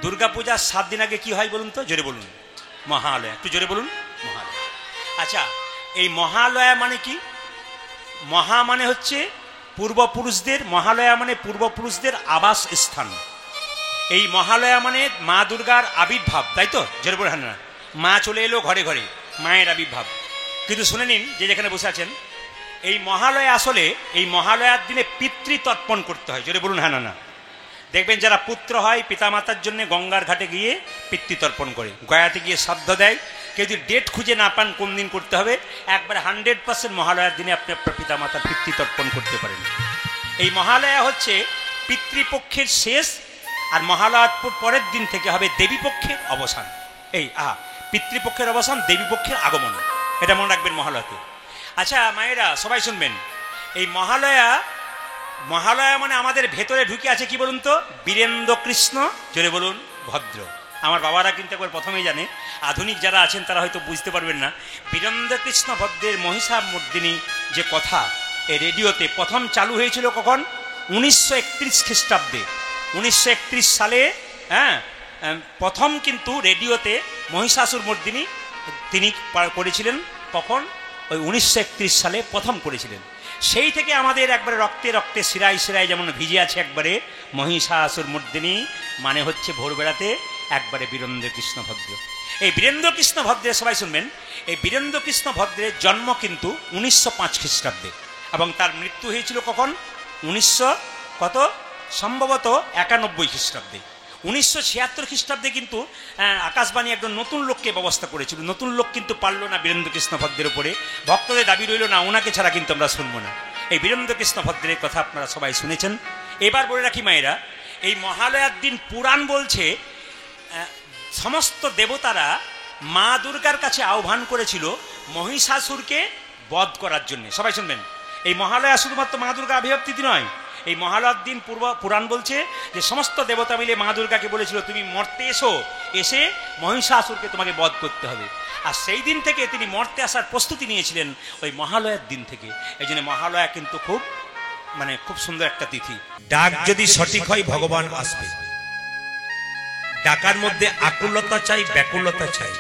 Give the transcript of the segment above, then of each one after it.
দুর্গা পূজার 7 দিন আগে কি হয় বলুন তো, জোরে বলুন? মহালয়া। একটু জোরে বলুন, মহালয়া। আচ্ছা, এই মহালয়া মানে কি? মহা মানে হচ্ছে পূর্বপুরুষদের, মহালয়া মানে পূর্বপুরুষদের আবাস স্থান। এই মহালয়া মানে মা দুর্গার আবির্ভাব, তাই তো? জোরে বলে হ্যাঁ না, মা চলে এলো ঘরে ঘরে, মায়ের আবির্ভাব। কিন্তু শুনে নিন, যে যেখানে বসে আছেন, এই মহালয়া আসলে এই মহালয়ার দিনে পিতৃতর্পণ করতে হয়। জোরে বলুন হ্যাঁ না। দেখবেন যারা পুত্র হয় পিতামাতার জন্য গঙ্গার ঘাটে গিয়ে পিতৃতর্পণ করে, গয়াতে গিয়ে শ্রাদ্ধ দেয়। কেউ যদি ডেট খুঁজে না পান কোন দিন করতে হবে, একবারে 100% মহালয়ার দিনে আপনি আপনার পিতামাতার পিতৃতর্পণ করতে পারেন। এই মহালয়া হচ্ছে পিতৃপক্ষের শেষ, আর মহালয়ার পরের দিন থেকে হবে দেবীপক্ষের অবসান। এই পিতৃপক্ষের অবসান, দেবীপক্ষের আগমন, এটা মনে রাখবেন মহালয়াতে। আচ্ছা মায়েরা সবাই শুনবেন, এই মহালয়া মানে আমাদের ভেতরে ঢুকে আছে কি বলুন তো? বীরেন্দ্র কৃষ্ণ, জোরে বলুন, ভদ্র। আমার বাবারা কিন্তু একবার প্রথমেই জানে, আধুনিক যারা আছেন তারা হয়তো বুঝতে পারবেন না। বীরেন্দ্র কৃষ্ণ ভদ্রের মহিষামর্দিনী যে কথা এই রেডিওতে প্রথম চালু হয়েছিল কখন? 1931 খ্রিস্টাব্দে। 1931 সালে প্রথম কিন্তু রেডিওতে মহিষাসুরমর্দিনী তিনি করেছিলেন। কখন? ওই 1931 সালে প্রথম করেছিলেন। সেই থেকে আমাদের একবারে রক্তে রক্তে শিরায় শিরায় যেমন ভিজে আছে একবারে মহিষাসুরমর্দিনী, মানে হচ্ছে ভোরবেলাতে একবারে বীরেন্দ্র কৃষ্ণ ভদ্র। এই বীরেন্দ্র কৃষ্ণ ভদ্রের সবাই শুনবেন, এই বীরেন্দ্র কৃষ্ণ ভদ্রের জন্ম কিন্তু 1905 খ্রিস্টাব্দে, এবং তার মৃত্যু হয়েছিল কখন? 1991 খ্রিস্টাব্দে। 1976 খ্রিস্টাব্দে কিন্তু আকাশবাণী একজন নতুন লোককে ব্যবস্থা করেছিল। নতুন লোক কিন্তু পারল না বীরেন্দ্র কৃষ্ণ ভদ্রের উপরে, ভক্তদের দাবি রইল না ওনাকে ছাড়া কিন্তু আমরা শুনবো না। এই বীরেন্দ্র কৃষ্ণ ভদ্রের কথা আপনারা সবাই শুনেছেন। এবার বলে রাখি মায়েরা, এই মহালয়ার দিন পুরাণ বলছে সমস্ত দেবতারা মা দুর্গার কাছে আহ্বান করেছিল মহিষাসুরকে বধ করার জন্য। সবাই শুনবেন, এই মহালয়া শুধুমাত্র মা দুর্গা আবির্ভাব তিথি নয়, এই মহালয়ার দিন পুরাণ বলছে যে সমস্ত দেবতা মিলে মা দুর্গাকে বলেছিল তুমি মর্তে এসে মহিষাসুরকে তোমাকে বধ করতে হবে। আর সেই দিন থেকে তিনি মর্তে আসার প্রস্তুতি নিয়েছিলেন ওই মহালয়ার দিন থেকে। এই জন্য মহালয়া কিন্তু খুব সুন্দর একটা তিথি। ডাক যদি সঠিক হয় ভগবান আসবে। ডাকার মধ্যে আকুলতা চাই, ব্যাকুলতা চাই।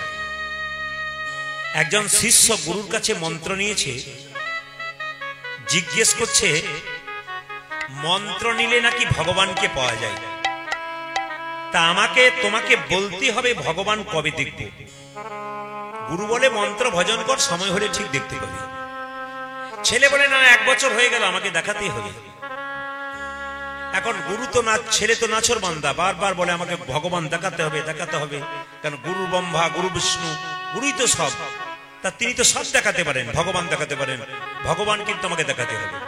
একজন শিষ্য গুরুর কাছে মন্ত্র নিয়েছে, জিজ্ঞেস করছে মন্ত্র নিলে নাকি ভগবানকে পাওয়া যায়, তা তোমাকে বলতে হবে ভগবান কবে দেখব। গুরু বলে মন্ত্র ভজন কর, সময় হলে ঠিক দেখতে পাবি। ছেলে বলে না, 1 বছর হয়ে গেল, আমাকে দেখাতেই হবে। এখন গুরু তো না, ছেলে তো নাছর বান্দা, বারবার বলে আমাকে ভগবান দেখাতে হবে। কারণ গুরু ব্রহ্মা, গুরু বিষ্ণু, গুরুই তো সব, তা তিনি তো সব দেখাতে পারেন, ভগবান দেখাতে পারেন, ভগবান কিন্তু আমাকে দেখাতে হবে।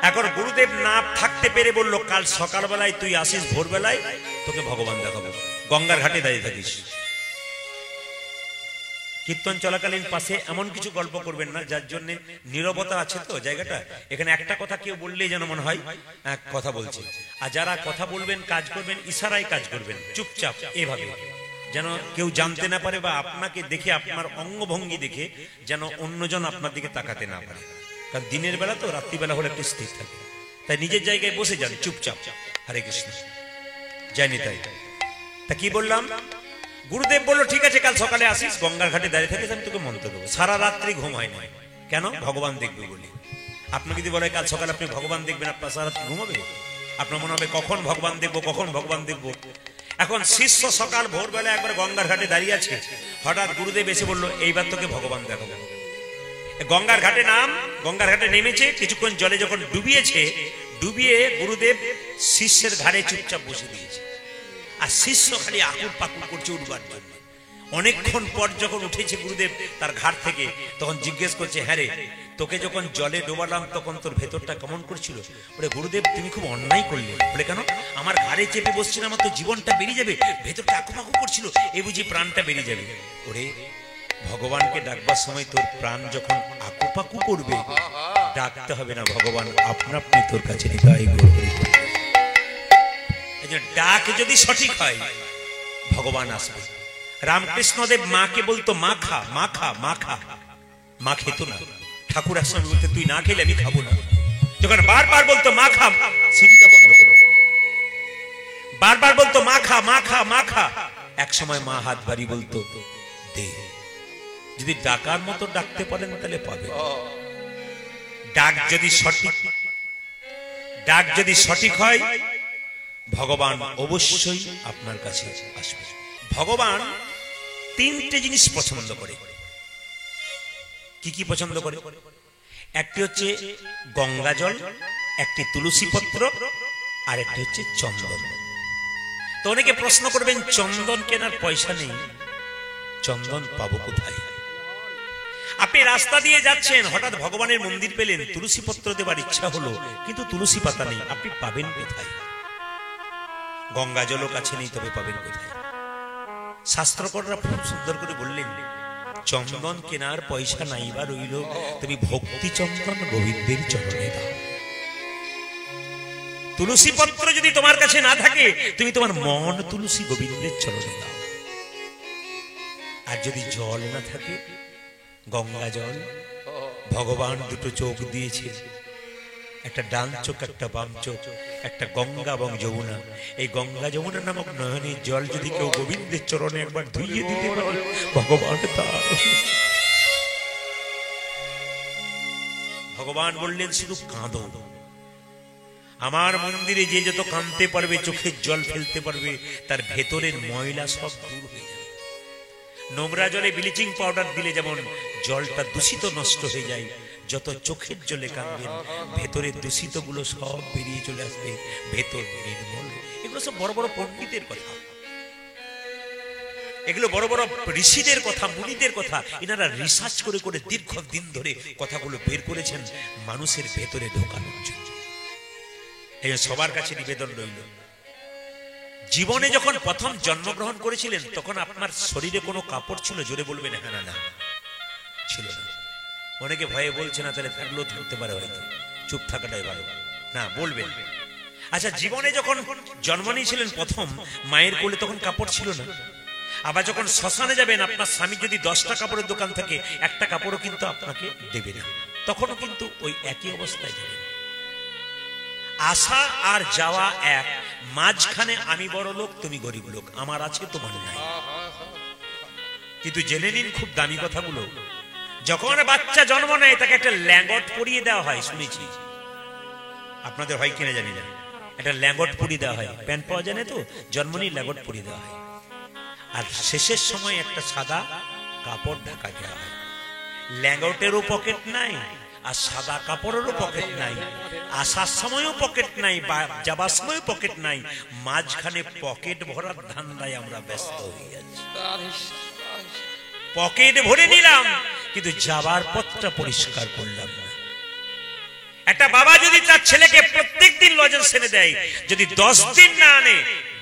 এখন গুরুদেব না থাকতে পেরে বলল কাল সকালবেলায় তুই আসিস, ভোরবেলায় তোকে ভগবান দেখাবো, গঙ্গার ঘাটে দাঁড়িয়ে থাকিস। কীর্তন চলাকালীন পাশে এমন কিছু গল্প করবেন না যার জন্য নীরবতা আছে। তো জায়গাটা এখানে একটা কথা কেউ বললেই যেন মনে হয় কথা বলছে। আর যারা কথা বলবেন, কাজ করবেন, ইশারায় কাজ করবেন, চুপচাপ এভাবে, যেন কেউ জানতে না পারে, বা আপনাকে দেখে আপনার অঙ্গভঙ্গি দেখে যেন অন্যজন আপনার দিকে তাকাতে না পারে। কারণ দিনের বেলা তো, রাত্রিবেলা হলে একটু স্থির থাকে, তাই নিজের জায়গায় বসে যান চুপচাপ। হরে কৃষ্ণ, জানি তাই। তা কি বললাম? গুরুদেব বলল ঠিক আছে কাল সকালে আসিস, গঙ্গার ঘাটে দাঁড়িয়ে থাকিস, আমি তোকে মন্ত্র দেবো। সারা রাত্রি ঘুম হয় না। কেন? ভগবান দেখবে বলি। আপনি যদি বলে কাল সকালে আপনি ভগবান দেখবেন, আপনার সারা রাত্রি ঘুম হবে? আপনার মনে হবে কখন ভগবান দেখবো, কখন ভগবান দেখবো। এখন শিষ্য সকাল ভোরবেলা একবার গঙ্গার ঘাটে দাঁড়িয়ে আছে, হঠাৎ গুরুদেব এসে বললো এইবার তোকে ভগবান দেখাবো। গঙ্গার ঘাটে নেমেছে, কিছুক্ষণ জলে যখন ডুবিয়ে গুরুদেব শিষ্যের ঘাড়ে চুপচাপ বসে দিয়েছে। আর শিষ্য খালি আকুর পাকুর করছে উঠবার জন্য। অনেকক্ষণ পর যখন উঠেছে গুরুদেব তার ঘাট থেকে, তখন জিজ্ঞেস করছে হ্যাঁ রে, তোকে যখন জলে ডোবালাম তখন তোর ভেতরটা কেমন করছিল? বলে গুরুদেব তুমি খুব অন্যায় করলে। বলে কেন? আমার ঘাড়ে চেপে বসছিল, আমার তো জীবনটা বেরিয়ে যাবে, ভেতরটা আকুপাকু করছিল, এ বুঝি প্রাণটা বেরিয়ে যাবে। ওরে ভগবানকে ডাকবার সময় তোর প্রাণ যখন আকুপাকু করবে, ডাকতে হবে না, ভগবান আপনা আপনি তোর কাছে হৃদয় গড়ে। ডাক যদি সঠিক হয় ভগবান আসবে। রামকৃষ্ণদেব মাকে বলতো মা খা, মা খা, মা খা। মা খেত না। ঠাকুর একসঙ্গে বলতে তুই না খেলে আমি খাবো না। যখন বারবার বলতো মা খা, সিটিটা বন্ধ করো। বারবার বলতো মা খা মা খা মা খা। এক সময় মা হাত বাড়ি বলতো দে। যদি ডাকার মতো ডাকতে পারেন তাহলে পাবে। ডাক যদি সঠিক হয় ভগবান অবশ্যই আপনার কাছে আসবে। ভগবান তিনটে জিনিস পছন্দ করে। কি কি পছন্দ করে? একটি হচ্ছে গঙ্গা জল, একটি তুলসী পত্র, আর একটি হচ্ছে চন্দন। তো অনেকে প্রশ্ন করবেন চন্দন কেনার পয়সা নেই, চন্দন পাবো কোথায়? আপনি রাস্তা দিয়ে যাচ্ছেন, হঠাৎ ভগবানের মন্দির পেলেন, তুলসী পত্র দেবার ইচ্ছা হলো, কিন্তু তুলসী পাতা নেই, আপনি পাবেন কোথায়? গঙ্গা জলও কাছে নেই, তবে পাবেন কোথায়? শাস্ত্রকররা খুব সুন্দর করে বললেন, চন্দন কেনার পয়সা নাই বা রইল, তুমি ভক্তি চন্দন গোবিন্দের চরণে দাও। তুলসী পত্র যদি তোমার কাছে না থাকে, তুমি তোমার মন তুলসী গোবিন্দের চরণে দাও। আর যদি জল না থাকে, গঙ্গা জল। ভগবান দুটো চোখ দিয়েছে, একটা ডান চোখ একটা বাম চোখ, একটা গঙ্গা এবং যমুনা। এই গঙ্গা যমুনা নামক নয়নের জল যদি কেউ গোবিন্দের চরণে একবার ধুইয়ে দিতে পারে, ভগবান তার। ভগবান বললেন শুধু কাঁদো। আমার মন্দিরে যে যত কাঁদতে পারবে, চোখের জল ফেলতে পারবে, তার ভেতরের ময়লা সব দূর হয়ে যাবে। নোংরা জলে ব্লিচিং পাউডার দিলে যেমন জলটা দূষিত নষ্ট হয়ে যায়, যত চোখের জলে কাঁদবেন ভেতরের দূষিত গুলো সব বেরিয়ে চলে আসবে, ভেতর নির্মল। এগুলো সব বড় বড় পণ্ডিতের কথা, এগুলো বড় বড় ঋষিদের কথা, মুনিদের কথা। এনারা রিসার্চ করে করে দীর্ঘদিন ধরে কথাগুলো বের করেছেন মানুষের ভেতরে ঢোকানোর জন্য। এই সবার কাছে নিবেদন রইল, জীবনে যখন প্রথম জন্মগ্রহণ করেছিলেন তখন আপনার শরীরে কোনো কাপড় ছিল? জোরে বলবেন হ্যাঁ না না, ছিল না। অনেকে ভয়ে বলছে না, তাহলে থাকলেও থাকতে পারে, হয়তো চুপ থাকাটাই ভালো। না, বলবেন। আচ্ছা, জীবনে যখন জন্ম নিয়েছিলেন প্রথম, মায়ের কোলে তখন কাপড় ছিল না। আবার যখন শ্মশানে যাবেন, আপনার স্বামী যদি 10টা কাপড়ের দোকান থাকে, একটা কাপড়ও কিন্তু আপনাকে দেবে না, তখনও কিন্তু ওই একই অবস্থায় যাবেন। আসা আর যাওয়া এক, মাঝখানে আমি বড় লোক তুমি গরিব লোক, আমার আছে তোমার নাই। কিন্তু জেনে নিন খুব দামি কথাগুলো, যখন বাচ্চা জন্ম নেয় তাকে একটা ল্যাঙ্গট পরিয়ে দেওয়া হয়, শুনেছি, আপনাদের হয় কিনা জানি না, একটা ল্যাঙ্গট পরিয়ে দেওয়া হয়। প্যান্ট পাওয়া যায় না তো, জন্ম নিয়ে ল্যাঙ্গট পরিয়ে দেওয়া হয়। আর শেষের সময় একটা সাদা কাপড় ঢাকা দেওয়া হয়। ল্যাঙ্গটেরও পকেট নাই, আর সাদা কাপড়েরও পকেট নাই, আসার সময়ও পকেট নাই, যাবার সময়ও পকেট নাই, মাঝখানে পকেট ভরার ধান্দায় আমরা ব্যস্ত হয়ে যাচ্ছি। পকেট ভরে নিলাম, কিন্তু যাবার পথটা পরিষ্কার করলাম না। একটা বাবা যদি তার ছেলেকে প্রত্যেকদিন লজেন্স এনে দেয়, যদি 10 দিন না আনে,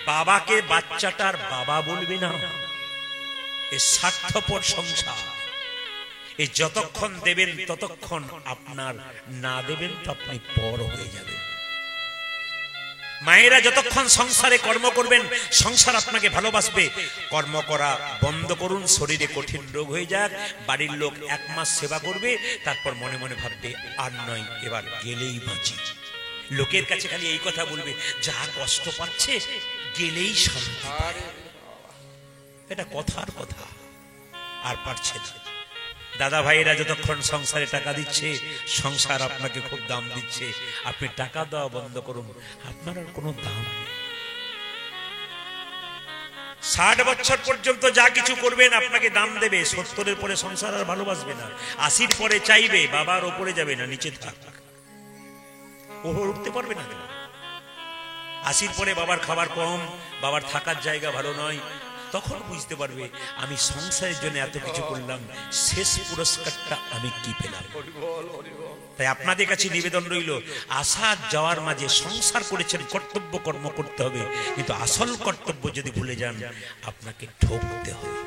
বাবাকে বাচ্চাটার বাবা বলবে না। এই স্বার্থপর সংসার, এই যতক্ষণ দেবেন ততক্ষণ আপনার, না দেবেন তো আপনি পর হয়ে যাবেন। মায়েরা যতক্ষণ সংসারে কর্ম করবেন, সংসার আপনাকে ভালোবাসবে। কর্ম করা বন্ধ করুন, শরীরে কঠিন রোগ হয়ে যাক, বাড়ির লোক 1 মাস সেবা করবে, তারপর মনে মনে ভাববে আর নয়, এবার গেলেই বাঁচি। লোকের কাছে খালি এই কথা বলবে, যা কষ্ট পাচ্ছে গেলেই শান্তি পায়। এটা কথার কথা, আর পারছে না। দাদা ভাইয়েরা যতক্ষণ সংসারে টাকা দিচ্ছে, সংসার আপনাকে খুব দাম দিচ্ছে, আপনি টাকা দেওয়া বন্ধ করুন, আপনার আর কোনো দাম নেই। 60 বছর পর্যন্ত যা কিছু করবেন আপনাকে দাম দেবে, 70-এর পরে সংসার আর ভালোবাসবে না, 80-র পরে চাইবে বাবার ওপরে যাবে না, নিচে থাক, ওপর উঠতে পারবে না। 80-র পরে বাবার খাবার কম, বাবার থাকার জায়গা ভালো নয়, তখন বুঝতে পারবে আমি সংসারের জন্য এত কিছু করলাম, শেষ পুরস্কারটা আমি কি পেলাম। তাই আপনাদের কাছে নিবেদন রইল, আসা যাওয়ার মাঝে সংসার করেছেন, কর্তব্য কর্ম করতে হবে, কিন্তু আসল কর্তব্য যদি ভুলে যান আপনাকে ঠকতে হবে।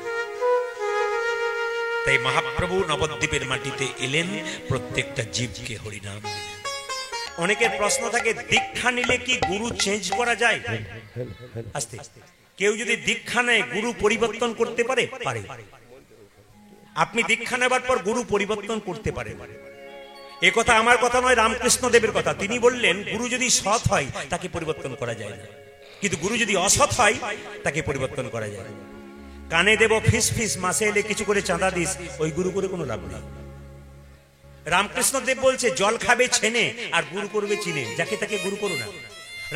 তাই মহাপ্রভু নবদ্বীপের মাটিতে এলেন, প্রত্যেকটা জীবকে হরিনাম দিলেন। অনেকের প্রশ্ন থাকে, দীক্ষা নিলে কি গুরু চেঞ্জ করা যায়? আস্তে, কেউ যদি দীক্ষা নেয় গুরু পরিবর্তন করতে পারে? পারে। আপনি দীক্ষা নেবার পর গুরু পরিবর্তন করতে পারেন। এ কথা আমার কথা নয়, রামকৃষ্ণ দেবের কথা। তিনি বললেন গুরু যদি সৎ হয় তাকে পরিবর্তন করা যায় না, কিন্তু গুরু যদি অসৎ হয় তাকে পরিবর্তন করা যায়। কানে দেব ফিস ফিস, মাসে এলে কিছু করে চাঁদা দিস, ওই গুরু করে কোনো লাভ নেই। রামকৃষ্ণ দেব বলছে জল খাবে ছেনে আর গুরু করবে চিনে, যাকে তাকে গুরু করো না।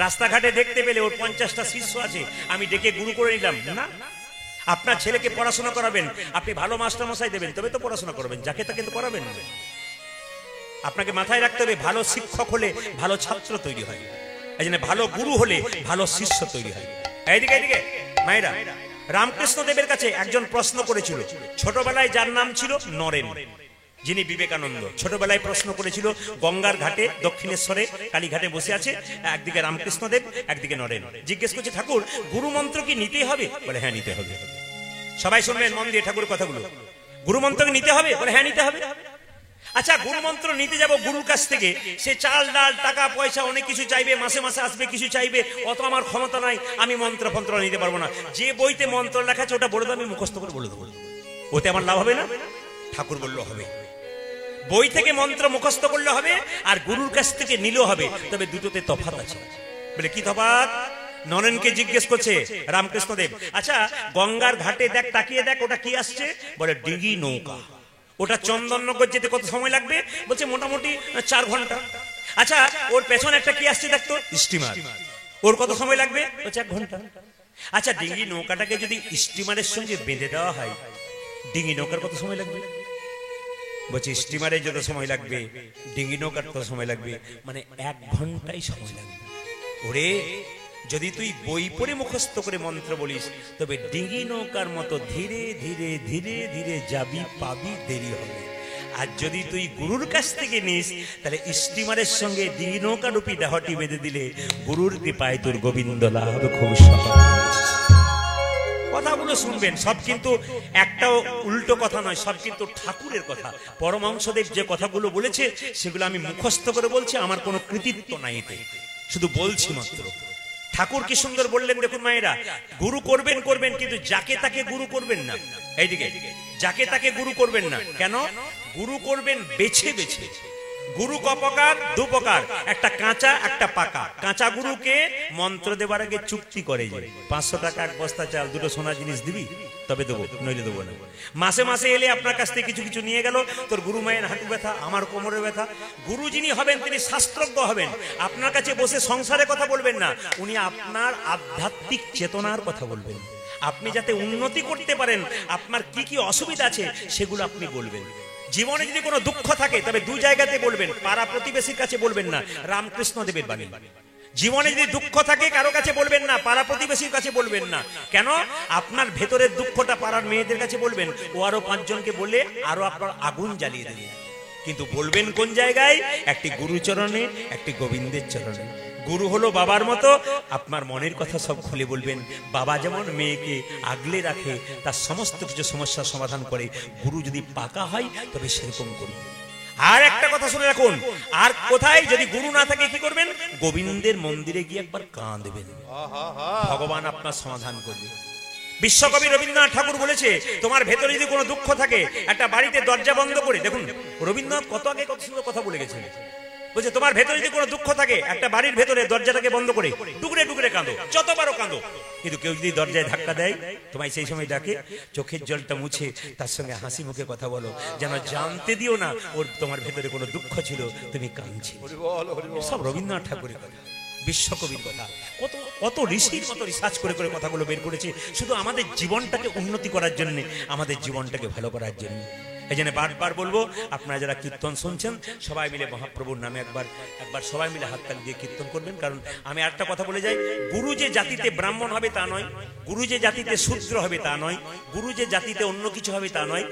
রাস্তাঘাটে দেখতে পেলে ওর 50টা শিষ্য আছে, আমি ডেকে গুরু করে নিলাম না। আপনার ছেলেকে পড়াশোনা করাবেন, আপনি ভালো মাস্টার মশাই দেবেন, তবে তো পড়াশোনা করবেন, যাকে তাকে তো করাবেন না। আপনাকে মাথায় রাখতে হবে ভালো শিক্ষক হলে ভালো ছাত্র তৈরি হয়, এই জন্য ভালো গুরু হলে ভালো শিষ্য তৈরি হয়। এইদিকে এইদিকে মায়েরা, রামকৃষ্ণ দেবের কাছে একজন প্রশ্ন করেছিল ছোটবেলায়, যার নাম ছিল নরেন, যিনি বিবেকানন্দ। ছোটবেলায় প্রশ্ন করেছিল গঙ্গার ঘাটে দক্ষিণেশ্বরে কালীঘাটে বসে আছে, একদিকে রামকৃষ্ণ দেব একদিকে নরেন। জিজ্ঞেস করছে ঠাকুর গুরু মন্ত্র কি নিতেই হবে? বলে হ্যাঁ নিতে হবে। সবাই শুনবেন মন দিয়ে ঠাকুরের কথাগুলো। গুরু মন্ত্র কি নিতে হবে? বলে হ্যাঁ নিতে হবে। আচ্ছা গুরু মন্ত্র নিতে যাব গুরুর কাছ থেকে, সে চাল ডাল টাকা পয়সা অনেক কিছু চাইবে, মাসে মাসে আসবে কিছু চাইবে, অত আমার ক্ষমতা নাই, আমি মন্ত্র ফন্ত্র নিতে পারবো না। যে বইতে মন্ত্র লেখা আছে ওটা বলে দেবো, আমি মুখস্থ করে বলে দেবো, ওতে আমার লাভ হবে না? ঠাকুর বললো হবে। বই থেকে মন্ত্র মুখস্থ করলে হবে আর গুরুর কাছ থেকে নিলেও হবে, তবে দুটোতে তফাৎ আছে। বলে কি তফাৎ? নরেনকে জিজ্ঞেস করছে রামকৃষ্ণ দেব, আচ্ছা গঙ্গার ঘাটে দেখ, তাকিয়ে দেখ, ওটা কি আসছে? বলে ডিঙি নৌকা। ওটা চন্দননগর যেতে কত সময় লাগবে? বলছে মোটামুটি 4 ঘন্টা। আচ্ছা ওর পেছনে একটা কি আসছে দেখতো? স্টিমার। ওর কত সময় লাগবে? বলছে 1 ঘন্টা। আচ্ছা ডিঙি নৌকাটাকে যদি স্টিমারের সঙ্গে বেঁধে দেওয়া হয়, ডিঙি নৌকার কত সময় লাগবে? বলছে স্টিমারে যত সময় লাগবে ডিঙি নৌকার তত সময় লাগবে, মানে 1 ঘন্টাই সময় লাগবে। ওরে যদি তুই বই পড়ে মুখস্থ করে মন্ত্র বলিস, তবে ডিঙি নৌকার মতো ধীরে ধীরে ধীরে ধীরে যাবি, পাবি, দেরি হবে। আর যদি তুই গুরুর কাছ থেকে নিস, তাহলে স্টিমারের সঙ্গে ডিঙি নৌকা রূপী দেহটি বেঁধে দিলে গুরুর কৃপায় তোর গোবিন্দ লাভ খুব সহজ। কথাগুলো শুনবেন, সব কিন্তু একটাও উল্টো কথা নয়, সব কিন্তু ঠাকুরের কথা। পরমহংসদেব যে কথাগুলো বলেছে সেগুলো আমি মুখস্থ করে বলছি, আমার কোনো কৃতিত্ব নাই এতে, শুধু বলছি মাত্র। ঠাকুর কি সুন্দর বললেন দেখুন মায়েরা, গুরু করবেন করবেন কিন্তু যাকে তাকে গুরু করবেন না। এইদিকে যাকে তাকে গুরু করবেন না। কেন? গুরু করবেন বেছে বেছে। গুরু কপকার 2 প্রকার, একটা কাঁচা একটা পাকা। কাঁচা গুরুকে মন্ত্র দেবার আগে চুক্তি করে যে 500 টাকা 1 বস্তা চাল 2টো সোনার জিনিস দিবি, তবে দেবো, নইলে দেবো না। মাসে মাসে এলে আপনার কাছ থেকে কিছু কিছু নিয়ে গেল, তোর গুরু মায়ের হাঁটু ব্যথা, আমার কোমরে ব্যথা। গুরু যিনি হবেন তিনি শাস্ত্রজ্ঞ হবেন, আপনার কাছে বসে সংসারের কথা বলবেন না, উনি আপনার আধ্যাত্মিক চেতনার কথা বলবেন। আপনি যাতে উন্নতি করতে পারেন, আপনার কি কি অসুবিধা আছে সেগুলো আপনি বলবেন। জীবনে যদি কোনো দুঃখ থাকে তবে 2 জায়গাতে বলবেন, পাড়া প্রতিবেশীর কাছে বলবেন না, রামকৃষ্ণ দেবের বাণী। জীবনে যদি দুঃখ থাকে কারো কাছে বলবেন না, পাড়া প্রতিবেশীর কাছে বলবেন না। কেন? আপনার ভেতরের দুঃখটা পাড়ার মেয়েদের কাছে বলবেন, ও আরো 5 জনকে বলে আরো আপনার আগুন জ্বালিয়ে দেবে। কিন্তু বলবেন কোন জায়গায়? একটি গুরুচরণে, একটি গোবিন্দের চরণে। গুরু হলো বাবার মতো, আপনার মনের কথা সব খুলে বলবেন। বাবা যেমন মেয়েকে আগলে রাখে, তার সমস্ত কিছু সমস্যার সমাধান করে, গুরু যদি পাকা হয় তবে সেরকম করবে। আর একটা কথা শুনে রাখুন, আর কোথায় যদি গুরু না থাকে কি করবেন? গোবিন্দের মন্দিরে গিয়ে একবার কাঁদবেন, ভগবান আপনার সমাধান করবে। বিশ্বকবি রবীন্দ্রনাথ ঠাকুর বলেছে, তোমার ভেতরে যদি কোনো দুঃখ থাকে, একটা বাড়িতে দরজা বন্ধ করে, দেখুন রবীন্দ্রনাথ কত আগে কত সুন্দর কথা বলে গেছেন। বলছে তোমার ভেতরে যদি কোনো দুঃখ থাকে, একটা বাড়ির ভেতরে দরজাটাকে বন্ধ করে টুকরে টুকরে কাঁদো, যতবারও কাঁদো। কিন্তু কেউ যদি দরজায় ধাক্কা দেয়, তোমায় সেই সময় ডাকে, চোখের জলটা মুছে তার সঙ্গে হাসি মুখে কথা বলো, যেন জানতে দিও না ওর তোমার ভেতরে কোনো দুঃখ ছিল, তুমি কাঁদছি। সব রবীন্দ্রনাথ ঠাকুরের কথা, বিশ্বকবির কথা। কত কত ঋষির মতো রিসার্চ করে করে কথাগুলো বের করেছে, শুধু আমাদের জীবনটাকে উন্নতি করার জন্য, আমাদের জীবনটাকে ভালো করার জন্য। এই জন্য বারবার বলবো, আপনারা যারা কীর্তন শুনছেন সবাই মিলে মহাপ্রভুর নামে একবার সবাই মিলে হাততালি দিয়ে কীর্তন করবেন। কারণ আমি একটা কথা বলে যাই, গুরু যে জাতিতে ব্রাহ্মণ হবে তা নয়, গুরু যে জাতিতে শূদ্র হবে তা নয়, গুরু যে জাতিতে অন্য কিছু হবে তা নয়।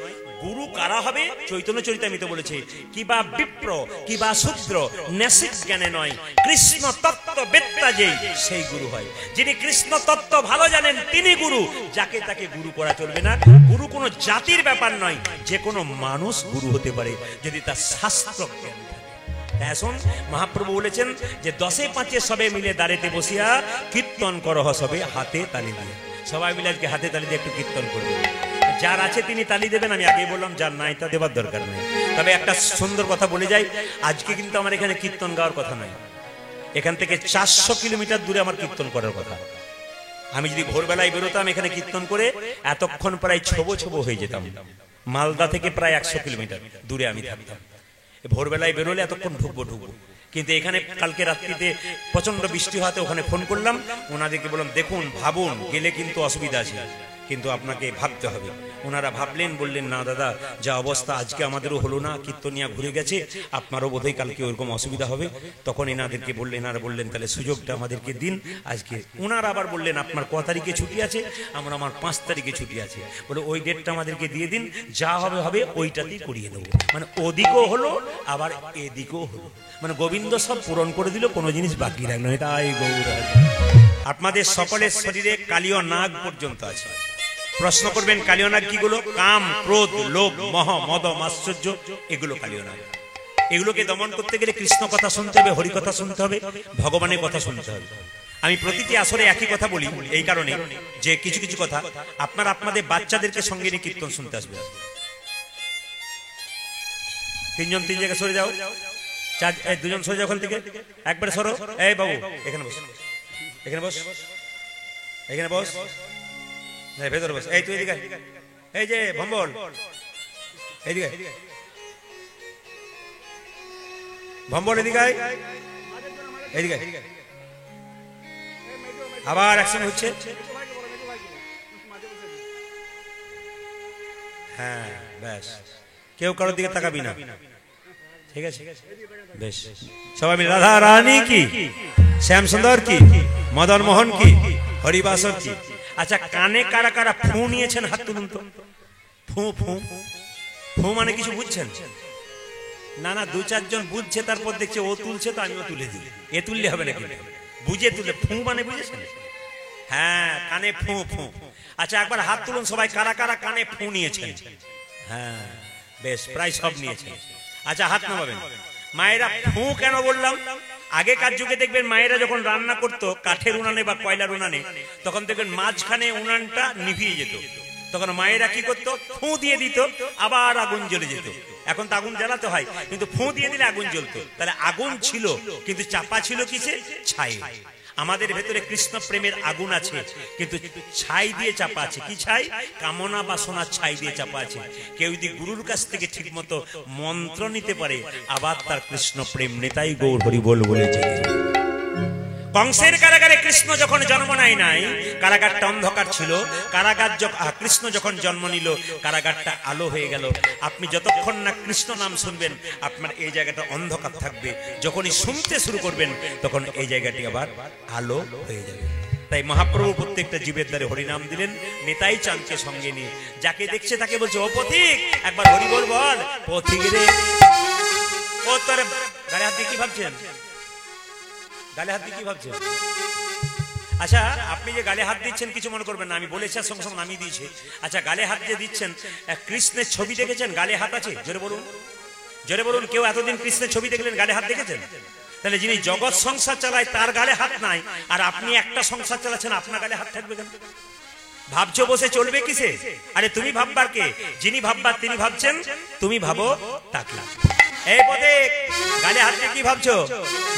গুরু কারা হবে? চৈতন্য চরিতামৃতে বলেছে, কিবা বিপ্র কিবা শূদ্র নেসিক জ্ঞানে নয়, কৃষ্ণ তত্ত্ব বেত্তা যেই সেই গুরু হয়। যিনি কৃষ্ণ তত্ত্ব ভালো জানেন তিনি গুরু, যাকে তাকে গুরু করা চলবে না। গুরু কোনো জাতির ব্যাপার নয়, যে কোনো মানুষ গুরু হতে পারে যদি তার শাস্ত্র জ্ঞান থাকে। এখন মহাপ্রভু বলেছেন যে 10-5 সবে মিলে দাঁড়িতে বসিয়া কীর্তন করহ সবে হাতে তালি দিয়ে। সবাই মিলে আজকে হাতে তালি দিয়ে একটু কীর্তন করবে। যার আছে তিনি তালি দেবেন, আমি আগে বললাম যার নাই তা দেবার দরকার নেই। তবে একটা সুন্দর কথা বলে যাই, আজকে কিন্তু আমার এখানে কীর্তন গাওয়ার কথা নয়, এখান থেকে 400 কিলোমিটার দূরে আমার কীর্তন করার কথা। আমি যদি ভোরবেলায় বেরোতাম এখানে কীর্তন করে, এতক্ষণ প্রায় ছোবো ছোবো হয়ে যেতাম। মালদা থেকে প্রায় 100 কিলোমিটার দূরে আমি থাকতাম। ভোরবেলায় বেরোলে এতক্ষণ ঢুকবো। কিন্তু এখানে কালকে রাত্রিতে প্রচন্ড বৃষ্টি হওয়াতে ওখানে ফোন করলাম, ওনাদেরকে বললাম দেখুন ভাবুন, গেলে কিন্তু অসুবিধা আছে, কিন্তু আপনাকে ভাবতে হবে। ওনারা ভাবলেন, বললেন না দাদা, যা অবস্থা আজকে আমাদেরও হলো না, কীর্তনিয়া ঘুরে গেছে, আপনারও বোধহয় কালকে ওরকম অসুবিধা হবে। তখন এনাদেরকে বললেন, এনারা বললেন তাহলে সুযোগটা আমাদেরকে দিন আজকে। ওনারা আবার বললেন আপনার ক তারিখে ছুটি আছে? আমার 5 তারিখে ছুটি আছে। বলে ওই ডেটটা আমাদেরকে দিয়ে দিন, যা হবে হবে ওইটাতেই করিয়ে নেবো। মানে ওদিকও হলো আবার এদিকেও হলো, মানে গোবিন্দ সব পূরণ করে দিল, কোনো জিনিস বাকি রাখলো না। তাই গৌর আপনাদের সকলের শরীরে কালীয় নাগ পর্যন্ত আছে। প্রশ্ন করবেন কালীয় নাগ কি গুলো? কাম, ক্রোধ, লোভ, মোহ, মদ, মাশ্চর্য, এগুলো কালীয় নাগ। এগুলোকে দমন করতে গেলে কৃষ্ণ কথা শুনতে হবে, হরি কথা শুনতে হবে, ভগবানের কথা শুনতে হবে। আমি প্রতিটি আসরে একই কথা বলি এই কারণে যে কিছু কিছু কথা আপনারা আপনাদের বাচ্চাদেরকে সঙ্গে নিয়ে কীর্তন শুনতে আসবেন। 3 জন 3 জায়গায় সরে যাও, 2 জন সরে যাও ওখান থেকে, একবারে সরো। এই বাবু এখানে বস, এখানে বস, এখানে বস, ভেতরে বস। এই তুই এদিকে, এই যে ভম্বল এইদিকে, ভম্বল এদিকে, এইদিকে। আবার অ্যাকশন হচ্ছে। হ্যাঁ ব্যাস, কেউ কারোর দিকে তাকাবি না, ঠিক আছে? বেশ, সবাই মিলে রাধা রানী কি, শ্যাম সুন্দর কি, মদন মোহন কি, হরিবাসর কি। আচ্ছা, কানে কারা কারা ফু নিয়েছেন হাত তুলুন তো। ফু ফু ফু মানে কিছু বুঝছেন? না না, 2-4 জন বুঝছে, তারপর দেখছে ও তুলছে তো আমিও তুলে দিই। এ তুললে হবে নাকি? বুঝে তুলে। ফু মানে বুঝেছেন? হ্যাঁ, কানে ফু ফু। আচ্ছা, একবার হাত তুলুন সবাই, কারা কারা কানে ফু নিয়েছেন? হ্যাঁ বেশ, প্রায় সব নিয়েছেন। আচ্ছা, হাত নামাবেন। মায়েরা ফু কেন বললাম? আগেকার যুগে দেখবেন মায়েরা যখন রান্না করতো কাঠের উনানে বা কয়লার উনানে, তখন দেখবেন মাঝখানে উনানটা নিভিয়ে যেত। তখন মায়েরা কি করতো? ফু দিয়ে দিত, আবার আগুন জ্বলে যেত। এখন তো আগুন জ্বালাতে হয়, কিন্তু ফু দিয়ে দিলে আগুন জ্বলতো। তাহলে আগুন ছিল, কিন্তু চাপা ছিল কিসে? ছাই। আমাদের ভেতরে কৃষ্ণ প্রেমের আগুন আছে, কিন্তু ছাই দিয়ে চাপা আছে। কি ছাই? কামনা বাসনার ছাই দিয়ে চাপা আছে। কেউ যদি গুরুর কাছ থেকে ঠিক মতো মন্ত্র নিতে পারে, আবার তার কৃষ্ণ প্রেম নেতাই গৌর হরি বল বলে জেগে। কংসের কারাগারে কৃষ্ণ যখন জন্ম নেয় নাই, কারাগারটা অন্ধকার ছিল। কৃষ্ণ যখন জন্ম নিল, কারাগারটা আলো হয়ে গেল। আপনি যতক্ষণ না কৃষ্ণ নাম শুনবেন, আপনার এই জায়গাটা অন্ধকার থাকবে। যখনই শুনতে শুরু করবেন, তখন এই জায়গাটি আবার আলো হয়ে যাবে। তাই মহাপ্রভু প্রত্যেকটা জীবের দ্বারে হরিনাম দিলেন, নেতাই চাঁদকে সঙ্গে নিয়ে। যাকে দেখছে তাকে বলছে, ও পথিক, একবার হরি বল বল। পথিক রে, ও তোর গালে হাত দিয়ে কি ভাবছেন? গালে হাত দিয়ে কি ভাবছেন? আচ্ছা, আপনি যে গালে হাত দিচ্ছেন কিছু মনে করবেন না, আমি বলেছি আর সঙ্গে সঙ্গে নামিয়ে দিয়েছে। আচ্ছা, গালে হাত দিয়ে দিচ্ছেন, কৃষ্ণের ছবি দেখেছেন? গালে হাত আছে? জোরে বলুন, জোরে বলুন। কেউ এতদিন কৃষ্ণের ছবি দেখলেন, গালে হাত দেখেছেন? তাহলে যিনি জগৎ সংসার চালায় তার গালে হাত নাই, আর আপনি একটা সংসার চালাচ্ছেন, আপনার গালে হাত থাকবে কেন? ভাবছো বসে চলবে কিসে? আরে তুমি ভাববার কে? যিনি ভাববার তিনি ভাবছেন, তুমি ভাবো তাকে। এই পথিক, গালে হাত দিয়ে কি ভাবছো?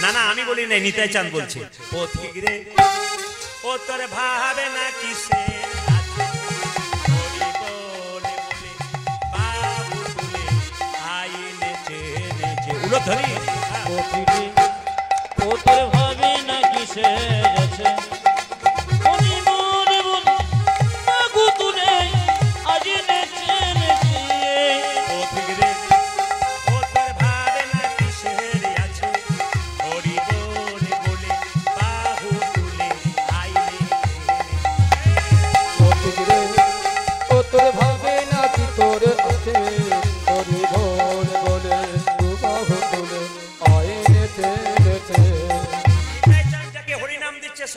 না না, আমি বলি নাই, নিতাই চাঁদ বলছে। পথিক রে, ও তোর ভাবে না কিসে, উলো ধরি। পথিক রে, ও তোর ভাবে না কিসে আছে,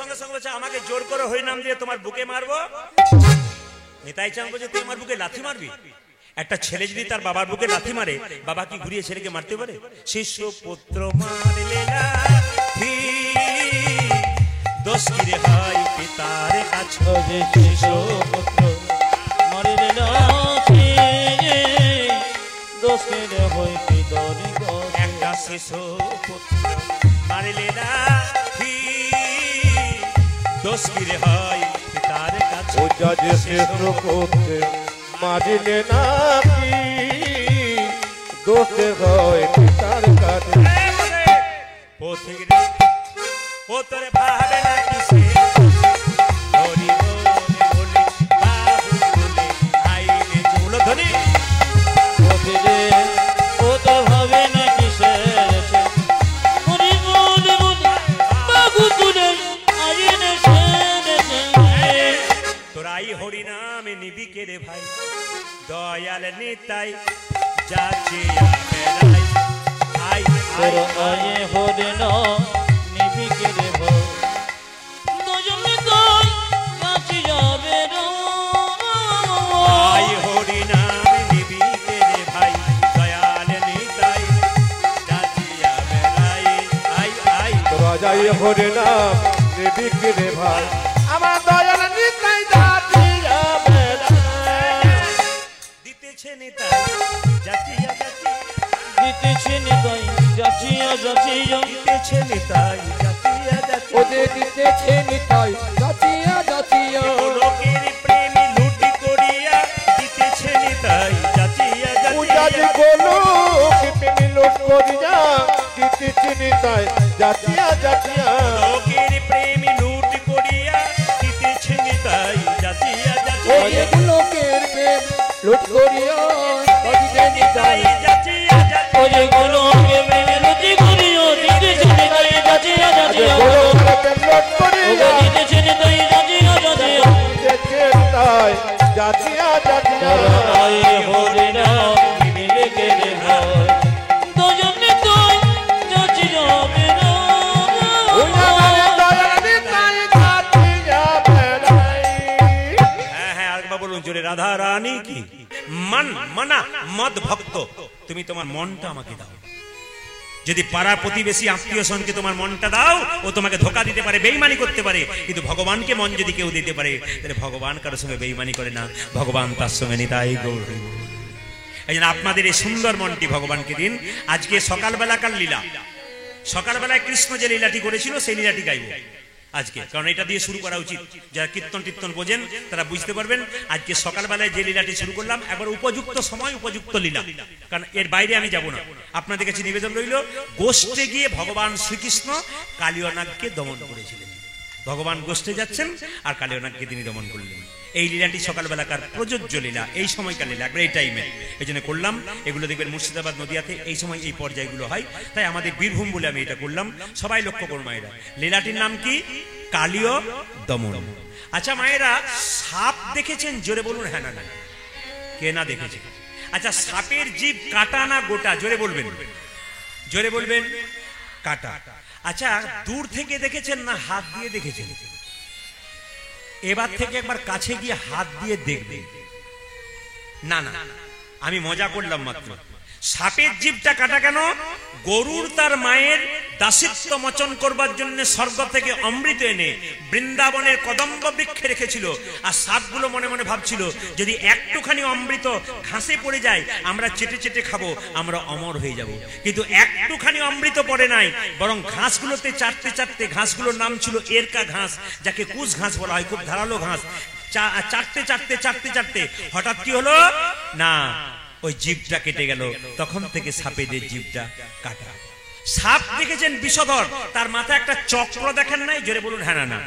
সঙ্গে সঙ্গে বলছে আমাকে জোর করে হরিনাম দিয়ে তোমার বুকে মারবো। নিতাই চাঁদ বলছে, তুই আমার বুকে লাথি মারবি? একটা ছেলে যদি তার বাবার বুকে লাথি মারে, বাবা কি ঘুরিয়ে ছেলেকে মারতে পারে? শিষ্য পুত্র মারলে লাথি, দোষ কি রে হয় পিতার কাছে। শিষ্য পুত্র মারলে লাথি, দোষ কি রে হয় পিতার কাছে। একটা শিষ্য পুত্র মারলে লাথি, দোষ কি রে হয় তার কাছে ওটা যে কৃষ্ণ করতে মারিলে নাকি দোষে হয় পিতার কাছে। পথিক রে ও তোর ভাবে না কিসে হরি বলে বলে বাবু বলে আইনে চুল ধরি পথিরে ও তো ভাবে না কিসে হরি বলে বলে বাবু তুলে আইনে সেরেছে। তোরাই হরি নামে নিবি কে রে ভাই দয়াল নেতাই যাচ্ছে বেড়াই আই আই তোর আয়ে হরে না নিবি কে রে ভাই দুজনে তাই কাছে যাবে রে। আই হরি নামে নিবি কে রে ভাই দয়াল নেতাই যাচ্ছিয়া বেড়াই আই আই তোরা যাই হরে নাম নিবিক রে ভাই আমার দয়াল নিতাই যাতিয়া বেড়ায়। দিতেছে নেতাই যাচ্ছিয়া যাচ্ছিয়া দিতেছে নিতাই যাচিয়া যাচিয়া দিতেছে নেতাই যাচ্ছিয়া যাচ্ছিয়া ওদের দিতেছে নিতাই যাচিয়া যাচিয়া লোকের প্রেমী লুটি করিয়া দিতেছে নেতাই যাচ্ছিয়া পূজা যে যাচ্ছিয়া গোলু কিপিনি লোট করিয়া দিতে চিনিতাই যাতিয়া যাতিয়া। লোকের প্রেমী লুট করিয়া দিতেছে নেতাই যাচ্ছিয়া যাচ্ছিয়া অনেক লোকের প্রেম লুট করিয়া দিতে নিতাই যাচ্ছিয়া যাচ্ছিয়া ওরে গুলো কে মেনে লুটি করিও দিতেছে নিতাই যাচিয়া যাচিয়া গোলকে লোট ওগো করিয়া দিতেছে নিতাই যাচিয়া যাচিয়া দিতে চিনিতাই যাতিয়া যাতিয়া। আয়ে হরে না নিবি কে রে ভাই দুজনে তাই যাচি যাবে না। হ্যাঁ হ্যাঁ আরেকবার বলুন জোরে রাধা রানী কি মন মনা মদ ভক্ত তুমি তোমার মনটা আমাকে দাও। যদি পাড়া প্রতিবেশী আত্মীয় স্বজনকে তোমার মনটা দাও ও তোমাকে ধোকা দিতে পারে বেঈমানি করতে পারে কিন্তু ভগবানকে মন যদি কেউ দিতে পারে তাহলে ভগবান কারোর সঙ্গে বেঈমানি করে না ভগবান তার সঙ্গে নিতাই গৌর। এই জন্য আপনাদের এই সুন্দর মনটি ভগবানকে দিন। আজকে সকালবেলাকার লীলা সকালবেলায় কৃষ্ণ যে লীলাটি করেছিল সেই লীলাটি গাইব আজকে, কারণ এটা দিয়ে শুরু করা উচিত। যারা কীর্তন টীর্তন বোঝেন তারা বুঝতে পারবেন। আজকে সকালবেলায় যে লীলাটি শুরু করলাম একবার উপযুক্ত সময় উপযুক্ত লীলা, কারণ এর বাইরে আমি যাব না। আপনাদের কাছে নিবেদন রইল, গোষ্ঠে গিয়ে ভগবান শ্রীকৃষ্ণ কালিয়নাগকে দমন করেছিলেন। ভগবান গোষ্ঠে যাচ্ছেন আর কালিয়নাগকে তিনি দমন করলেন। এই লীলাটি সকালবেলাকার প্রযোজ্য লীলা, এই সময়কার লীলা, একবার এই টাইমে এই জন্য করলাম। এগুলো দেখবেন মুর্শিদাবাদ নদিয়াতে এই সময় এই পর্যায়গুলো হয়, তাই আমাদের বীরভূম বলে আমি এটা করলাম। সবাই লক্ষ্য করুন মায়েরা, লীলাটির নাম কি? কালীয় দমন। আচ্ছা মায়েরা, সাপ দেখেছেন? জোরে বলুন হ্যাঁ না না। কে না দেখেছে? আচ্ছা, সাপের জিভ কাটা না গোটা? জোরে বলবেন, জোরে বলবেন। কাটা। আচ্ছা, দূর থেকে দেখেছেন না হাত দিয়ে দেখেছেন? এবার থেকে একবার কাছে গিয়ে হাত দিয়ে দেখবেন। না না, আমি মজা করলাম মাত্র। সাপের জিভটা কাটা কেন? গরুর তার মায়ের দাসিত্ব মোচন করবার জন্য স্বর্গ থেকে অমৃত এনে বৃন্দাবনের কদম্ব বৃক্ষে রেখেছিল। আর সাপগুলো মনে মনে ভাবছিল, যদি একটুখানি অমৃত ঘাসে পড়ে যায় আমরা চেটে চেটে খাবো, আমরা অমর হয়ে যাব। কিন্তু একটুখানি অমৃত পড়ে নাই, বরং ঘাসগুলোতে চাটতে চাটতে, ঘাসগুলোর নাম ছিল এরকা ঘাস, যাকে কুশ ঘাস বলা হয়, খুব ধারালো ঘাস। চাটতে চাটতে চাটতে চাটতে হঠাৎ কি হলো না, ওই জিভটা কেটে গেল। তখন থেকে সাপেদের জিভটা কাটা। সাপ দেখেছেন বিষধর, তার মাথায় একটা চক্র দেখেন নাই? জোরে বলুন হ্যাঁ না না।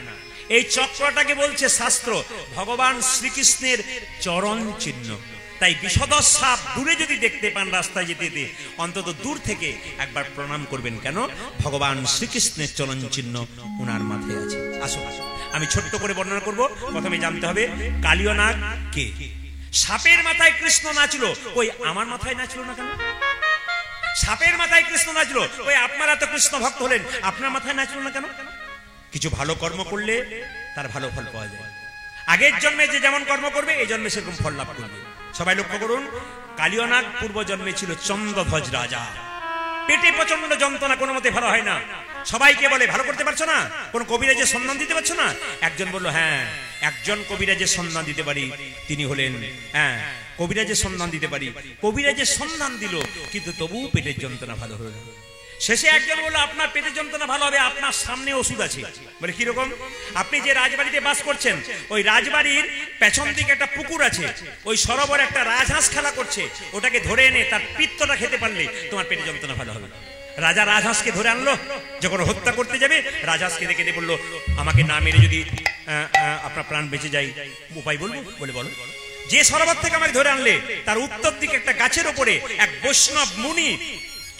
এই চক্রটাকে বলছে শাস্ত্র ভগবান শ্রীকৃষ্ণের চরণ চিহ্ন। তাই বিষধর সাপ দূরে যদি দেখতে পান রাস্তায় যেতে যেতে, অন্তত দূর থেকে একবার প্রণাম করবেন। কেন? ভগবান শ্রীকৃষ্ণের চরণ চিহ্ন ওনার মাথায় আছে। আসুন আমি ছোট্ট করে বর্ণনা করব। প্রথমে জানতে হবে কালীয়নাগ কে। সাপের মাথায় কৃষ্ণ নাচলো, ওই আমার মাথায় নাচলো না কেন? সাপের মাথায় কৃষ্ণ নাচলো, ওই আপনারা তো কৃষ্ণ ভক্ত হলেন, আপনার মাথায় নাচলো না কেন? কিছু ভালো কর্ম করলে তার ভালো ফল পাওয়া যায়। আগের জন্মে যে যেমন কর্ম করবে এই জন্মে সেরকম ফল লাভ করবে। সবাই লক্ষ্য করুন, কালীয়নাগ পূর্ব জন্মে ছিল চন্দ্রধ্বজ রাজা। পেটে প্রচন্ড যন্ত্রণা, কোনো মতে ভালো হয় না। সবাইকে বলে ভালো করতে পারছো না, কোন কবিরাজের সন্ধান দিতে পারছো না? একজন বলল হ্যাঁ, একজন কবিরাজের সন্ধান দিতে পারি, তিনি হলেন হ্যাঁ কবিরাজের সন্ধান দিতে পারি। কবিরাজের সন্ধান দিল, কিন্তু তবুও পেটের যন্ত্রণা ভালো হলো না। শেষে একজন বললো আপনার পেটের যন্ত্রণা ভালো হবে, আপনার সামনে ওষুধ আছে। বলে কিরকম? আপনি যে রাজবাড়িতে বাস করছেন ওই রাজবাড়ির পেছন দিকে একটা পুকুর আছে, ওই সরোবরে একটা রাজহাঁস খেলা করছে, ওটাকে ধরে এনে তার পিত্তটা খেতে পারলে তোমার পেটের যন্ত্রণা ভালো হবে। রাজা রাজহাঁসকে ধরে আনলো, যখন হত্যা করতে যাবে রাজহাঁসকে দেখে দিয়ে বললো আমাকে না মেরে যদি আপনার প্রাণ বেঁচে যায় উপায় বলবো। বলে বলো। যে সরোবর থেকে আমাকে ধরে আনলে তার উত্তর দিকে একটা গাছের ওপরে এক বৈষ্ণব মুনি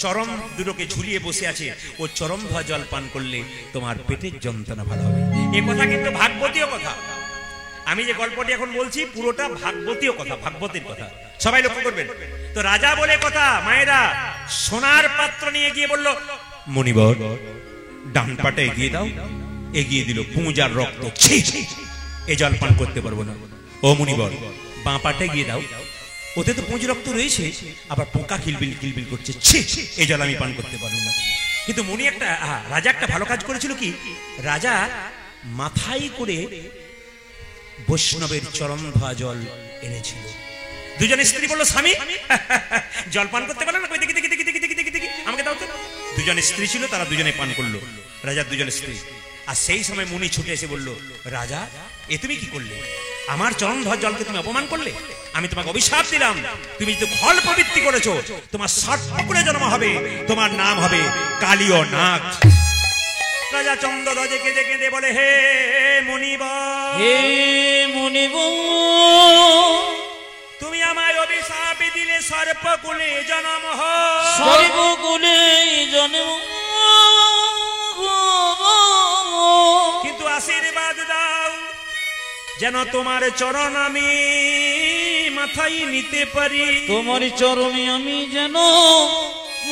চরম দুটোকে ঝুলিয়ে বসে আছে, ও চরম ধোয়া জল পান করলে তোমার পেটের যন্ত্রণা ভালো হবে। এ কথা কিন্তু ভাগবতীয় কথা। আমি যে গল্পটি এখন বলছি পুরোটা ভাগবতীয় কথা, ভাগবতীর কথা, সবাই লক্ষ্য করবেন। তো রাজা বলে কথা, মায়েরা সোনার পাত্র নিয়ে গিয়ে বলল মুনিবর ডান পাটা এগিয়ে দাও। এগিয়ে দিল, পুঁজার রক্ত, ছি এ জল পান করতে পারবো না। ও মুনিবর বাঁ পাটা এগিয়ে দাও, ওতে তো পুঁজ রক্ত রয়েছে, আবার পোকা কিলবিল কিলবিল করছে, ছি এই জল আমি পান করতে পারবো না। কিন্তু মুনি একটা রাজা একটা ভালো কাজ করেছিল কি, রাজা মাথায় করে বৈষ্ণবের চরণ ধোয়া জল এনেছিল। দুজন স্ত্রী বললো স্বামী জল পান করতে পারলো না, দেখি দেখি দেখি দেখি দেখি দেখি দেখি আমাকে দাও তো। দুজন স্ত্রী ছিল, তারা দুজনে পান করলো, রাজার দুজন স্ত্রী। আর সেই সময় মুনি ছুটে এসে বলল রাজা এ তুমি কি করলে? আমার চরণ ধোয়া জলকে তুমি অপমান করলে। আমি তোমাকে অভিশাপ দিলাম, তুমি যদি ফল প্রবৃত্তি করেছো তোমার সর্পকুলে জন্ম হবে, তোমার নাম হবে কালীয় নাগ। রাজা চন্দ্রধ্বজে কেঁদে কেঁদে বলে হে মুনিবর, হে মুনিবর, তুমি আমায় অভিশাপ দিলে সর্পকুলে জন্ম হয়, সর্বকুলে জন্ম, কিন্তু আশীর্বাদ দাও যেন তোমার চরণ আমি মাথায় নিতে পারি। তোমার চরণে আমি যেন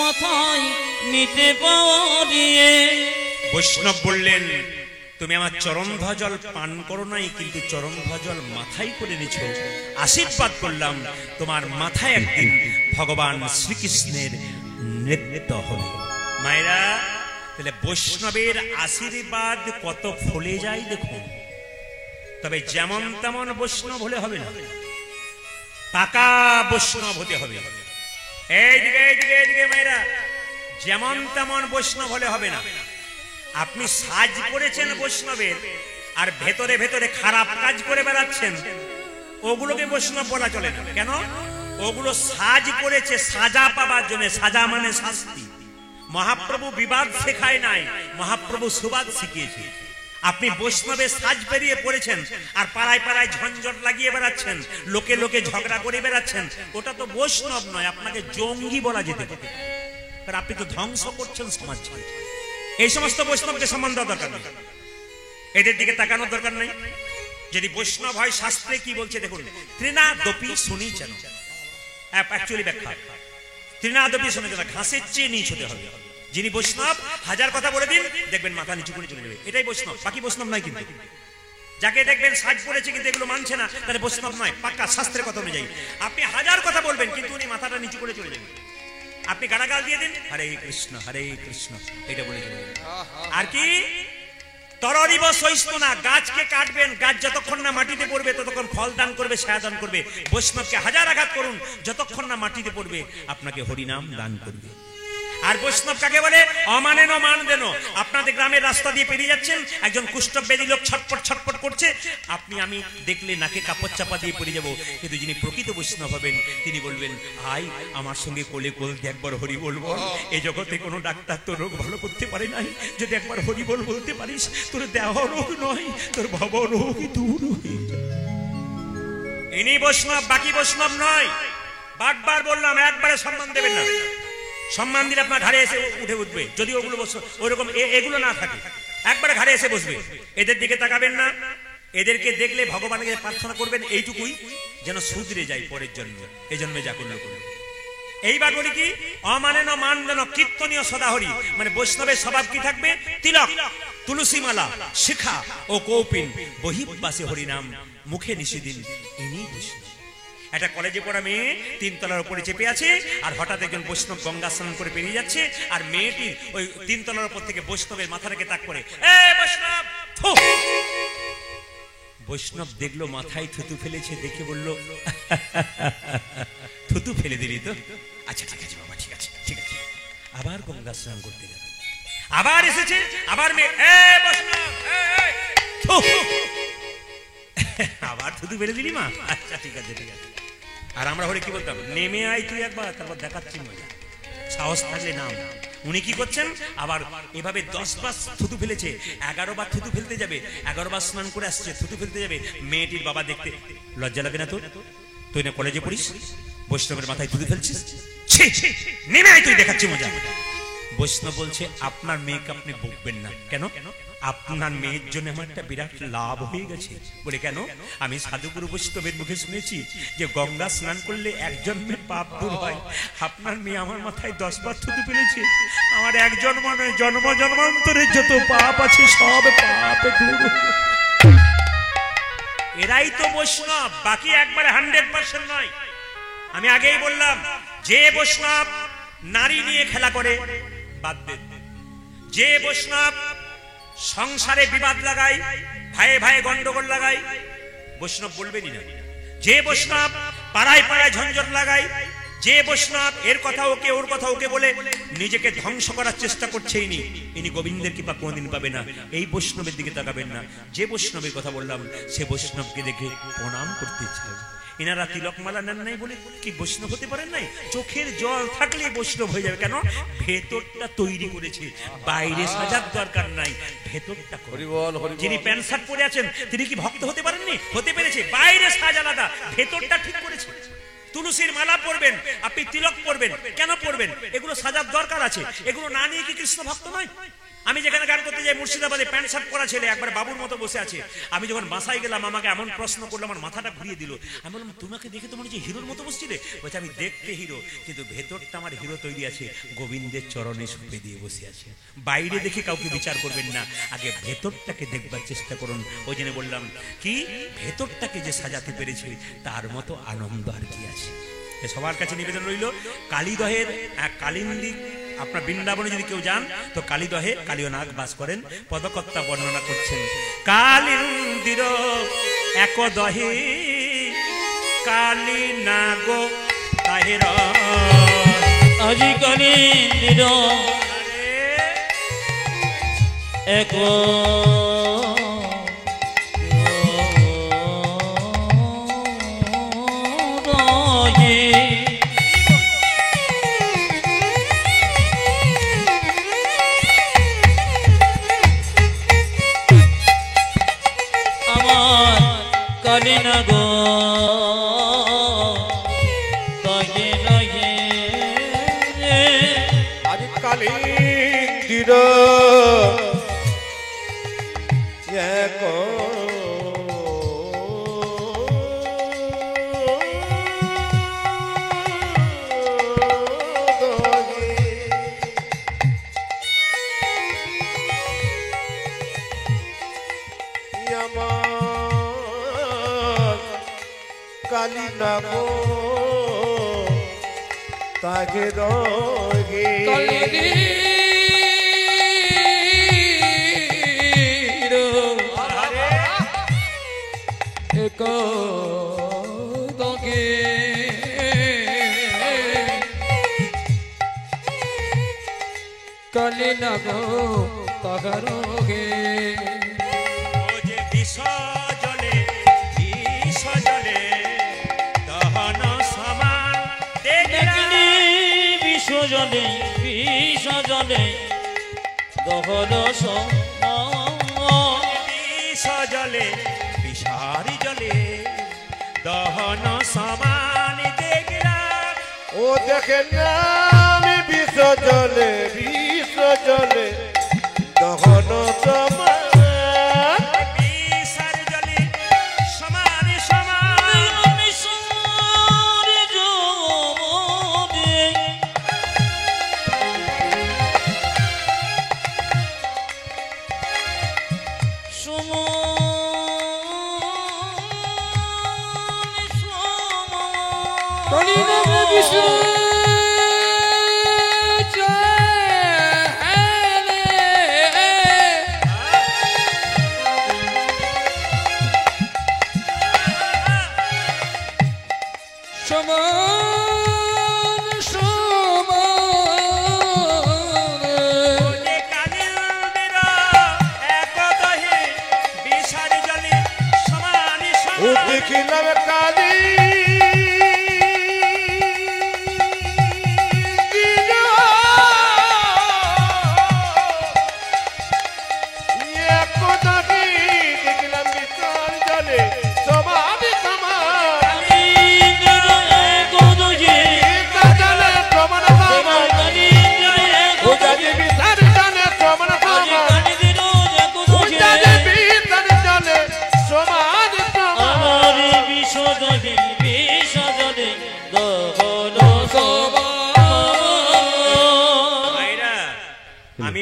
মাথায় নিতে পারি। বৈষ্ণব বললেন তুমি আমার চরণ ধোয়া জল পান করো নাই, কিন্তু চরণ ধোয়া জল মাথায় করে নিছো, আশীর্বাদ করলাম তোমার মাথায় একদিন ভগবান শ্রীকৃষ্ণের নৃত্য হবে। মায়েরা তাহলে বৈষ্ণবের আশীর্বাদ কত ফলে যায় দেখুন। তবে যেমন তেমন বৈষ্ণব হলে হবে না, পাকা বৈষ্ণব হতে হবে। এইদিকে এইদিকে এইদিকে মায়েরা, যেমন তেমন বৈষ্ণব হলে হবে না। আপনি সাজ করেছেন বৈষ্ণবের আর ভেতরে ভেতরে খারাপ কাজ করে বেড়াচ্ছেন, ওগুলোকে বৈষ্ণব বলা চলে না। কেন? ওগুলো সাজ করেছে সাজা পাবার জন্য। সাজা মানে শাস্তি। মহাপ্রভু বিবাদ শেখায় নাই, মহাপ্রভু সুবাদ শিখিয়েছে। আপনি বৈষ্ণবের সাজ বেরিয়ে পড়েছেন আর পাড়ায় পাড়ায় ঝঞ্ঝট লাগিয়ে বেড়াচ্ছেন, লোকে লোকে ঝগড়া করে বেড়াচ্ছেন, ওটা তো বৈষ্ণব নয়, আপনাকে জঙ্গি বলা যেতে পারে। কারণ আপনি তো ধ্বংস করছেন সমাজকে। এই সমস্ত বৈষ্ণবকে সম্মান দেওয়া দরকার নেই, এদের দিকে তাকানোর দরকার নেই। যদি বৈষ্ণব হয় শাস্ত্রে কি বলছে দেখুন, তৃণাদপি শুনিছেন। অ্যাকচুয়ালি ব্যাখ্যা তৃণাদপি শুনেছেন, ঘাসের চেয়ে নিচ হতে হবে। যিনি বৈষ্ণব হাজার কথা বলে দিন, দেখবেন মাথা নিচু করে চলে যাবে, এটাই বৈষ্ণব। বাকি বৈষ্ণব নয়। কিন্তু যাকে দেখবেন সাজ পড়েছে কিন্তু এগুলো মানছে না, তাহলে বৈষ্ণব নয়, পাক্কা শাস্ত্রের কথা অনুযায়ী। আপনি হাজার কথা বলবেন কিন্তু উনি মাথাটা নিচু করে চলে যাবেন। আপনি গালাগাল দিয়ে দিন, হরে কৃষ্ণ এটা বলে চলে যাবেন। আর কি তররিব সহিষ্ণু না, গাছকে কাটবেন, গাছ যতক্ষণ না মাটিতে পড়বে ততক্ষণ ফল দান করবে, ছায়া দান করবে। বৈষ্ণবকে হাজার আঘাত করুন, যতক্ষণ না মাটিতে পড়বে আপনাকে হরিনাম দান করবে। আর বৈষ্ণব কাকে বলে? অমানেন মান দেন। আপনাদের গ্রামের রাস্তা দিয়ে পেরিয়ে যাচ্ছেন, একজন কুষ্ঠব্যাধি লোক ছটপট ছটপট করছে, আপনি আমি দেখলে নাকে কাপড় চাপা দিয়ে পড়ে যাব। কিন্তু যিনি প্রকৃত বৈষ্ণব হবেন তিনি বলবেন আই আমার সঙ্গে কোলে কোল দিয়ে একবার হরি বলবো। এই জগতে কোনো ডাক্তার তোর রোগ ভালো করতে পারে নাই, যদি একবার হরি বল বলতে পারিস তোর দেহ রোগ নয়, তোর ভব রোগ দূর হয়ে যায়। ইনি বৈষ্ণব, বাকি বৈষ্ণব নয়। বারবার বললাম একবারে সম্মান দেবেন না। সম্মান দিলে আপনার ঘাড়ে এসে উঠে উঠবে, যদি ওগুলো ওইরকম এগুলো না থাকে, একবারে ঘাড়ে এসে বসবে। এদের দিকে তাকাবেন না, এদেরকে দেখলে ভগবানকে প্রার্থনা করবেন এইটুকুই, যেন শুধরে যায় পরের জন্ম, এই জন্মে যা করলে করবে। এইবার বলি কি, অমানেন মান দেন কীর্তনীয় সদাহরি, মানে বৈষ্ণবের স্বভাব কি থাকবে? তিলক, তুলসীমালা, শিখা ও কৌপিন, বহির্বাসে হরিনাম, মুখে নিষিদিন, ইনি বৈষ্ণব। একটা কলেজে পড়া মেয়ে 3 তলার উপরে চেপে আছে, আর হঠাৎ একজন বৈষ্ণব গঙ্গা স্নান করে বেরিয়ে যাচ্ছে, আর মেয়েটি ওই 3 তলার উপর থেকে বৈষ্ণবের মাথা রেখে তাক করে, বৈষ্ণব। বৈষ্ণব দেখলো মাথায় থুতু ফেলেছে, দেখে বলল থুতু ফেলে দিলি তো? আচ্ছা ঠিক আছে বাবা, ঠিক আছে ঠিক আছে। আবার গঙ্গা স্নান করতে গেল, আবার এসেছে, আবার মেয়ে বৈষ্ণব থু। আবার থুতু বেড়ে দিলি মা, আচ্ছা ঠিক আছে ঠিক আছে। আর আমরা হলে কি বলতাম, নেমে আয় তুই একবার, তারপর দেখাচ্ছি মজা, সাহস থাকলে নাম। উনি কি করছেন, আবার এভাবে 10 বার থুতু ফেলেছে, 11 বার থুতু ফেলতে যাবে, 11 বার স্নান করে আসছে, থুতু ফেলতে যাবে। মেয়েটির বাবা দেখতে, লজ্জা লাগে না তোর? তুই না কলেজে পড়িস, বৈষ্ণবের মাথায় থুতু ফেলছিস? ছি, নেমে আয় তুই, দেখাচ্ছি মজা। বৈষ্ণব বলছে, আপনার মেয়েকে আপনি বকবেন না। কেন? আপনার মেয়ের জন্য আমার একটা বিরাট লাভ হয়ে গেছে। বলে কেন? আমি সাধুগুরু বৈষ্ণবের মুখে শুনেছি যে গঙ্গা স্নান করলে এক জন্মের পাপ দূর হয়। আপনার মেয়ে আমার মাথায় 10 বার থুতু ফেলেছে, আমার এক জন্ম নয়, জন্ম জন্মান্তরের যত পাপ আছে সব পাপ দূর। এরাই তো বৈষ্ণব, বাকি একবারে 100% নয়। আমি আগেই বললাম, যে বৈষ্ণব নারী নিয়ে খেলা করে বাদ দেন, যে বৈষ্ণব সংসারে বিবাদ লাগায়, ভাইয়ে ভাইয়ে গন্ডগোল লাগায়, বৈষ্ণব বলবেনই না। যে বৈষ্ণব পাড়ায় পাড়ায় ঝঞ্ঝট লাগায়, যে বৈষ্ণব এর কথা ওকে ওর কথা ওকে বলে নিজেকে ধ্বংস করার চেষ্টা করছে, ইনি গোবিন্দের কৃপা কোনদিন পাবে না। এই বৈষ্ণবের দিকে তাকাবেন না। যে বৈষ্ণবের কথা বললাম, সে বৈষ্ণবকে দেখে প্রণাম করতে চাই। এনারা তিলকমালা নেন নাই বলে কি বৈষ্ণব হতে পারেন নাই? চোখের জল থাকলে বৈষ্ণব হয়ে যাবে। কেন? ভেতরটা তৈরি করেছে, বাইরে সাজার দরকার নাই, ভেতরটা। যিনি প্যান্ট শার্ট পরে আছেন তিনি কি ভক্ত হতে পারেননি? হতে পেরেছে। বাইরে সাজ আলাদা, ভেতরটা ঠিক করেছে। তুলসীর মালা পরবেন, আপনি তিলক পরবেন, কেন পরবেন? এগুলো সাজার দরকার আছে। এগুলো না নিয়ে কি কৃষ্ণ ভক্ত নয়? আমি যেখানে গান করতে যাই, মুর্শিদাবাদে প্যান্ট শার্ট পরা ছেলে একবার বাবুর মতো বসে আছে। আমি যখন বাসায় গেলাম, আমাকে এমন প্রশ্ন করলো, আমার মাথাটা ঘুরিয়ে দিল। আমি বললাম, তোমাকে দেখে তোমার যে হিরোর মতো বসছিলে? বলছে, আমি দেখতে হিরো, কিন্তু ভেতরটা আমার হিরো তৈরি আছে, গোবিন্দের চরণে সুপে দিয়ে বসে আছে। বাইরে দেখে কাউকে বিচার করবেন না, আগে ভেতরটাকে দেখবার চেষ্টা করুন। ওই জন্য বললাম কি, ভেতরটাকে যে সাজাতে পেরেছে তার মতো আনন্দ আর কি আছে। সবার কাছে নিবেদন রইল, কালীদহের কালিন্দী, আপনার বৃন্দাবনে যদি কেউ যান তো কালীদহে কালীনাগ বাস করেন। পদকর্তা বর্ণনা করছেন, কালিন্দির এক দহে কালীনাগ তাহের, আজি কালিন্দির এক কালিনাগো তাহে নাহে আজ কালিন্দির এক কালিনাগো তাকে রগে এক দগে কালিনাগো তাহারগে জলে বিষ জলে দহন বিষ জলে বিষারি জলে দহন সমান দেখলাম। ও দেখেন আমি বিষ জলে দহন সমান, বিষার জলে সমান সমান,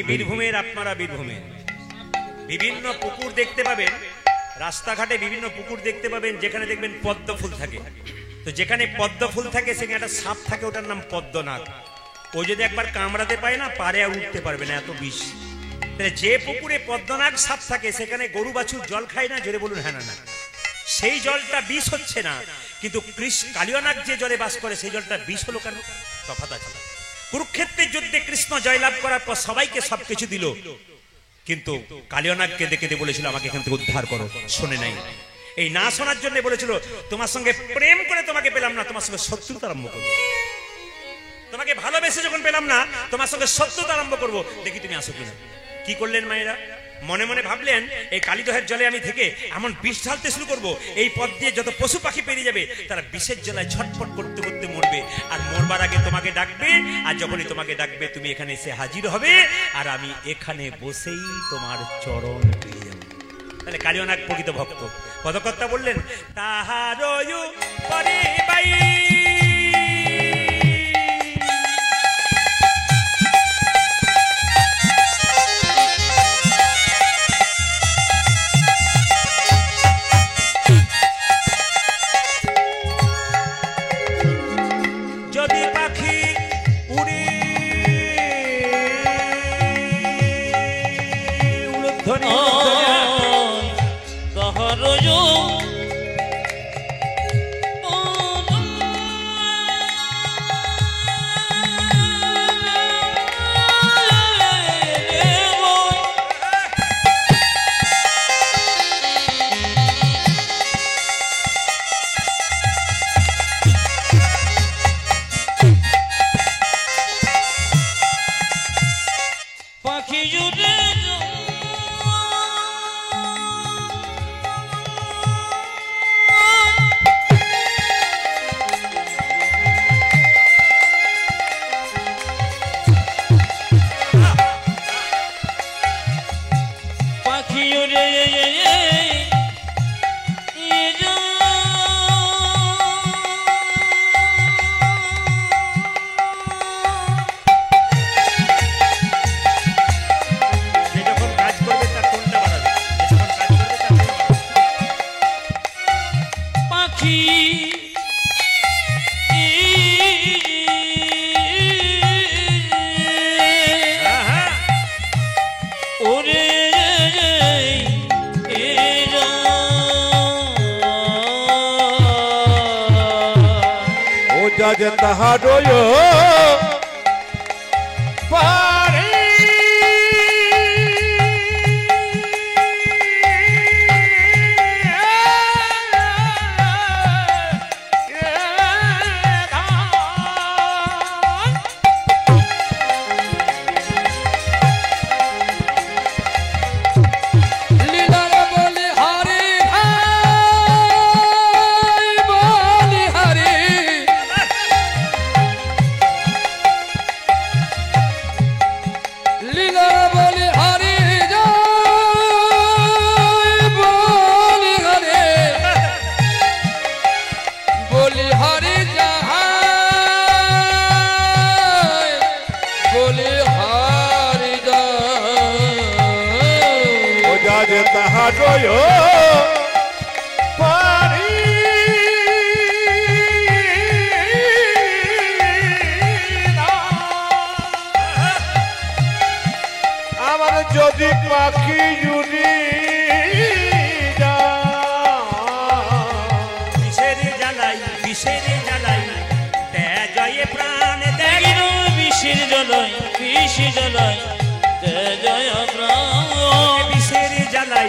আমি বীরভূমের, আপনারা বীরভূমের। বিভিন্ন পুকুর দেখতে পাবেন, রাস্তাঘাটে বিভিন্ন পুকুর দেখতে পাবেন যেখানে দেখবেন পদ্ম ফুল থাকে। তো যেখানে পদ্ম ফুল থাকে সেখানে একটা সাপ থাকে, ওটার নাম পদ্মনাগ। ও যদি একবার কামড়াতে পায় না, পারে আর উঠতে পারবে না, এত বিষ। তাহলে যে পুকুরে পদ্মনাগ সাপ থাকে সেখানে গরু বাছুর জল খায় না, জোরে বলুন হ্যাঁ না না। সেই জলটা বিষ হচ্ছে না, কিন্তু কালিয়ানাগ যে জলে বাস করে সেই জলটা বিষ হলো কেন? তফাৎ আছে। কুরুক্ষেত্রের যুদ্ধে কৃষ্ণ জয়লাভ করার পর সবাইকে সবকিছু দিল, কিন্তু কালিয়ানাগকে দেখে বলেছিল আমাকে এখান থেকে উদ্ধার করো, শোনে নাই। এই না শোনার জন্য বলেছিল তোমার সঙ্গে প্রেম করে তোমাকে পেলাম না, তোমার সঙ্গে শত্রুতা আরম্ভ করবো। তোমাকে ভালোবেসে যখন পেলাম না, তোমার সঙ্গে শত্রুতা আরম্ভ করবো, দেখি তুমি আসো কিনা। কি করলেন মায়েরা? মনে মনে ভাবলেন এই কালীদহের জলে আমি থেকে এমন বিষ ঢালতে শুরু করবো, এই পথ দিয়ে যত পশু পাখি পেরিয়ে যাবে তারা বিষের জ্বালায় ছটফট করতে করতে মরবে, আর মরবার আগে তোমাকে ডাকবে, আর যখনই তোমাকে ডাকবে তুমি এখানে এসে হাজির হবে, আর আমি এখানে বসেই তোমার চরণ পেয়ে যাবো। তাহলে কালিয়ানাগ প্রকৃত ভক্ত। পদকর্তা বললেন তাহারয়ু পরে বাই যদি পাখি উড়ে উলুধ্বনি পাখি জুড়ে পাখি জুড়ে যাজ তাহারয় পারে তাহারয় পারি আমার যদি পাখি উড়ি বিষের জ্বালাই তেজয়ে প্রাণ দেয়, বিষের জ্বালাই তেজয় প্রাণ, বিষের জ্বালাই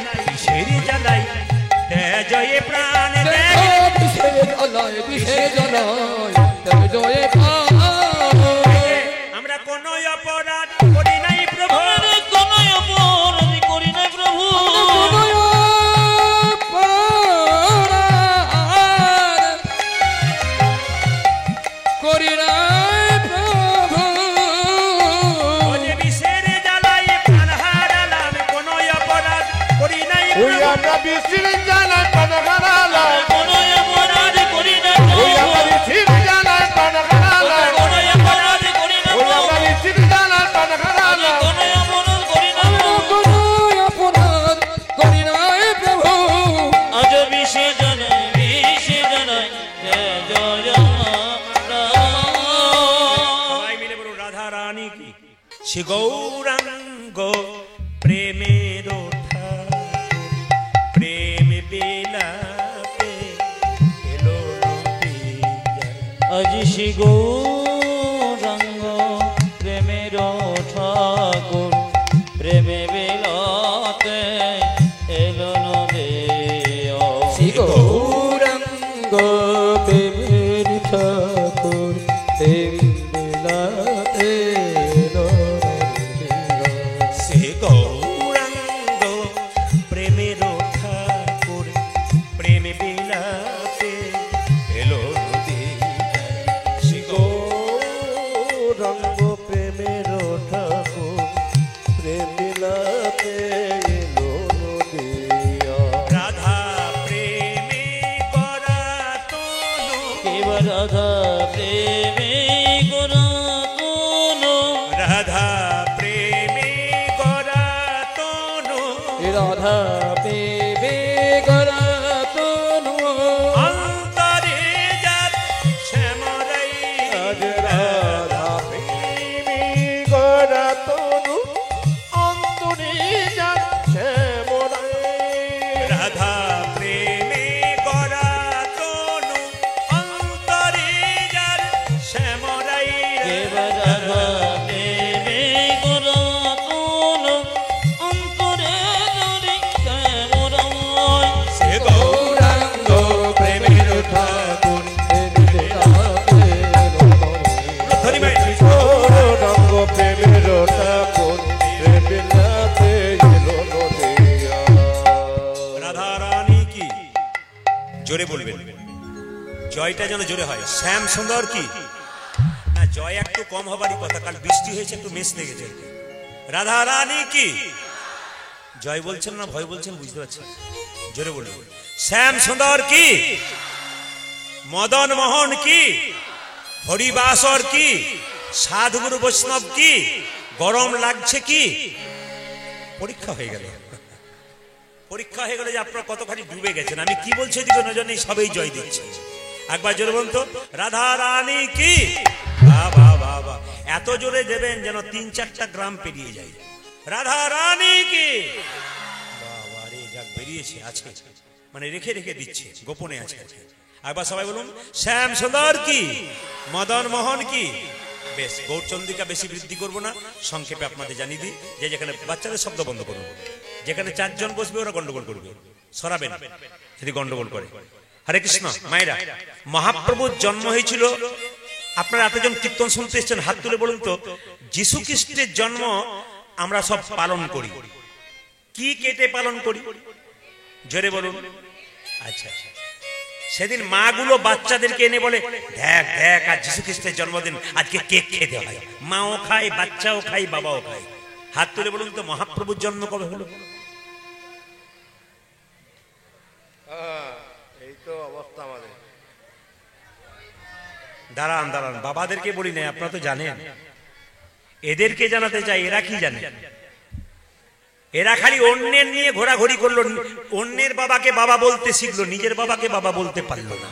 তেজয়ে প্রাণ দেয়। আমরা কোন অপরাধ করি নাই প্রভু, কোন অপরাধ করি নাই প্রভু, করি নাই প্রভু, বিষের জ্বালাই প্রাণ হারালাম, কোন অপরাধ করি নাই ওই আমরা বিশ্বের জ্বালা প্রাণ হারালাম, কোন অপরাধ করি নাই শ্রী গৌরাঙ্গ প্রেমের প্রেম বিলাপে এলো নদী যায়। আজি শ্রী গৌরাঙ্গ প্রেমের ঠাকুর প্রেমে বিলাতে এলো নদিয়া। শ্রী গৌরাঙ্গ প্রেমের ঠাকুর প্রেম বিলাতে এলো নদিয়া। শ্রী গৌরাঙ্গ প্রেমের ঠাকুর প্রেম বিলাতে এলো নদী যায়। শ্রী গৌরাঙ্গ প্রেমের ঠাকুর প্রেম বিলাতে এলো নদিয়া। রাধা প্রেমে করা তনু কেবা রাধা প্রেমে গোরা কোনো রাধা প্রেমে করা তনু রাধা প্রেমে গড়া তনু অন্তরে যার শ্যামরাই আজ রাধা প্রেমী গড়া তনু অন্তরে যাচ্ছে মোরাই। রাধা প্রেমে করা তনু অন্তরে যার শ্যামরাই কেবা রাধা প্রেমে গোরা কোনো অন্তরে ধরি কেমরাই। সে গৌরাঙ্গ প্রেমের ঠাকুর ধরি ভাই গৌরাঙ্গ প্রেমের ঠাকুর প্রেম বিলাতে এলো নদিয়া। রাধা রানী কি জোরে বলবেন, জয়টা যেন জোরে হয়। শ্যাম সুন্দর কি না, জয় একটু কম হবারই কথা, কাল বৃষ্টি হয়েছে একটু মেস লেগেছে। রাধা রানী কি জয় বলছেন না ভয় বলছেন বুঝতে পারছেন, জোরে বলবেন। শ্যাম সুন্দর কি, মদন মোহন কি, হরিবাসর কি, সাধুগুরু বৈষ্ণব কি, গরম লাগছে কি। পরীক্ষা হয়ে গেল, পরীক্ষা হয়ে গেল যে আপনারা কতখানি ডুবে গেছেন। আমি কি বলছি এদিকে নজর নেই, সবাই জয় দিচ্ছে। একবার জোরে বলুন তো, রাধা রানী কি। বাবা বাবা, এত জোরে দেবেন যেন 3-4টা গ্রাম পেরিয়ে যায়। রাধা রানী কি। বাবা রে, যাক বেরিয়েছে আছে, মানে রেখে রেখে দিচ্ছে, গোপনে আছে। একবার সবাই বলুন, শ্যাম সুন্দর কি, মদন মোহন কি। বেশ, গৌরচন্দ্রিকা বেশি বৃদ্ধি করবো না, সংক্ষেপে আপনাদের জানিয়ে দিই যে যেখানে বাচ্চাদের শব্দ বন্ধ করুন, যেখানে 4 জন বসবে ওরা গন্ডগোল করবে, সরাবেন যদি গন্ডগোল করে। হরে কৃষ্ণ। মায়েরা, মহাপ্রভুর জন্ম হয়েছিল, আপনারা এতজন কীর্তন শুনতে এসেছেন, হাত তুলে বলুন তো, যীশু খ্রিস্টের জন্ম আমরা সব পালন করি, কি কেটে পালন করি জোরে বলুন। আচ্ছা আচ্ছা, সেদিন মাগুলো বাচ্চাদেরকে এনে বলে, দেখ দেখ আজ যীশু খ্রিস্টের জন্মদিন, আজকে কেক খেতে হয়। মাও খায়, বাচ্চাও খায়, বাবাও খায়। হাত তুলে বলুন তো, মহাপ্রভুর জন্ম কবে হলো? এই তো অবস্থা আমাদের। দাঁড়ান দাঁড়ান, বাবাদেরকে বলি না, আপনারা তো জানেন। এদেরকে জানাতে চাই, এরা কি জানে? এরা খালি অন্যের নিয়ে ঘোরাঘুরি করলো, অন্যের বাবাকে বাবা বলতে শিখলো, নিজের বাবাকে বাবা বলতে পারলো না,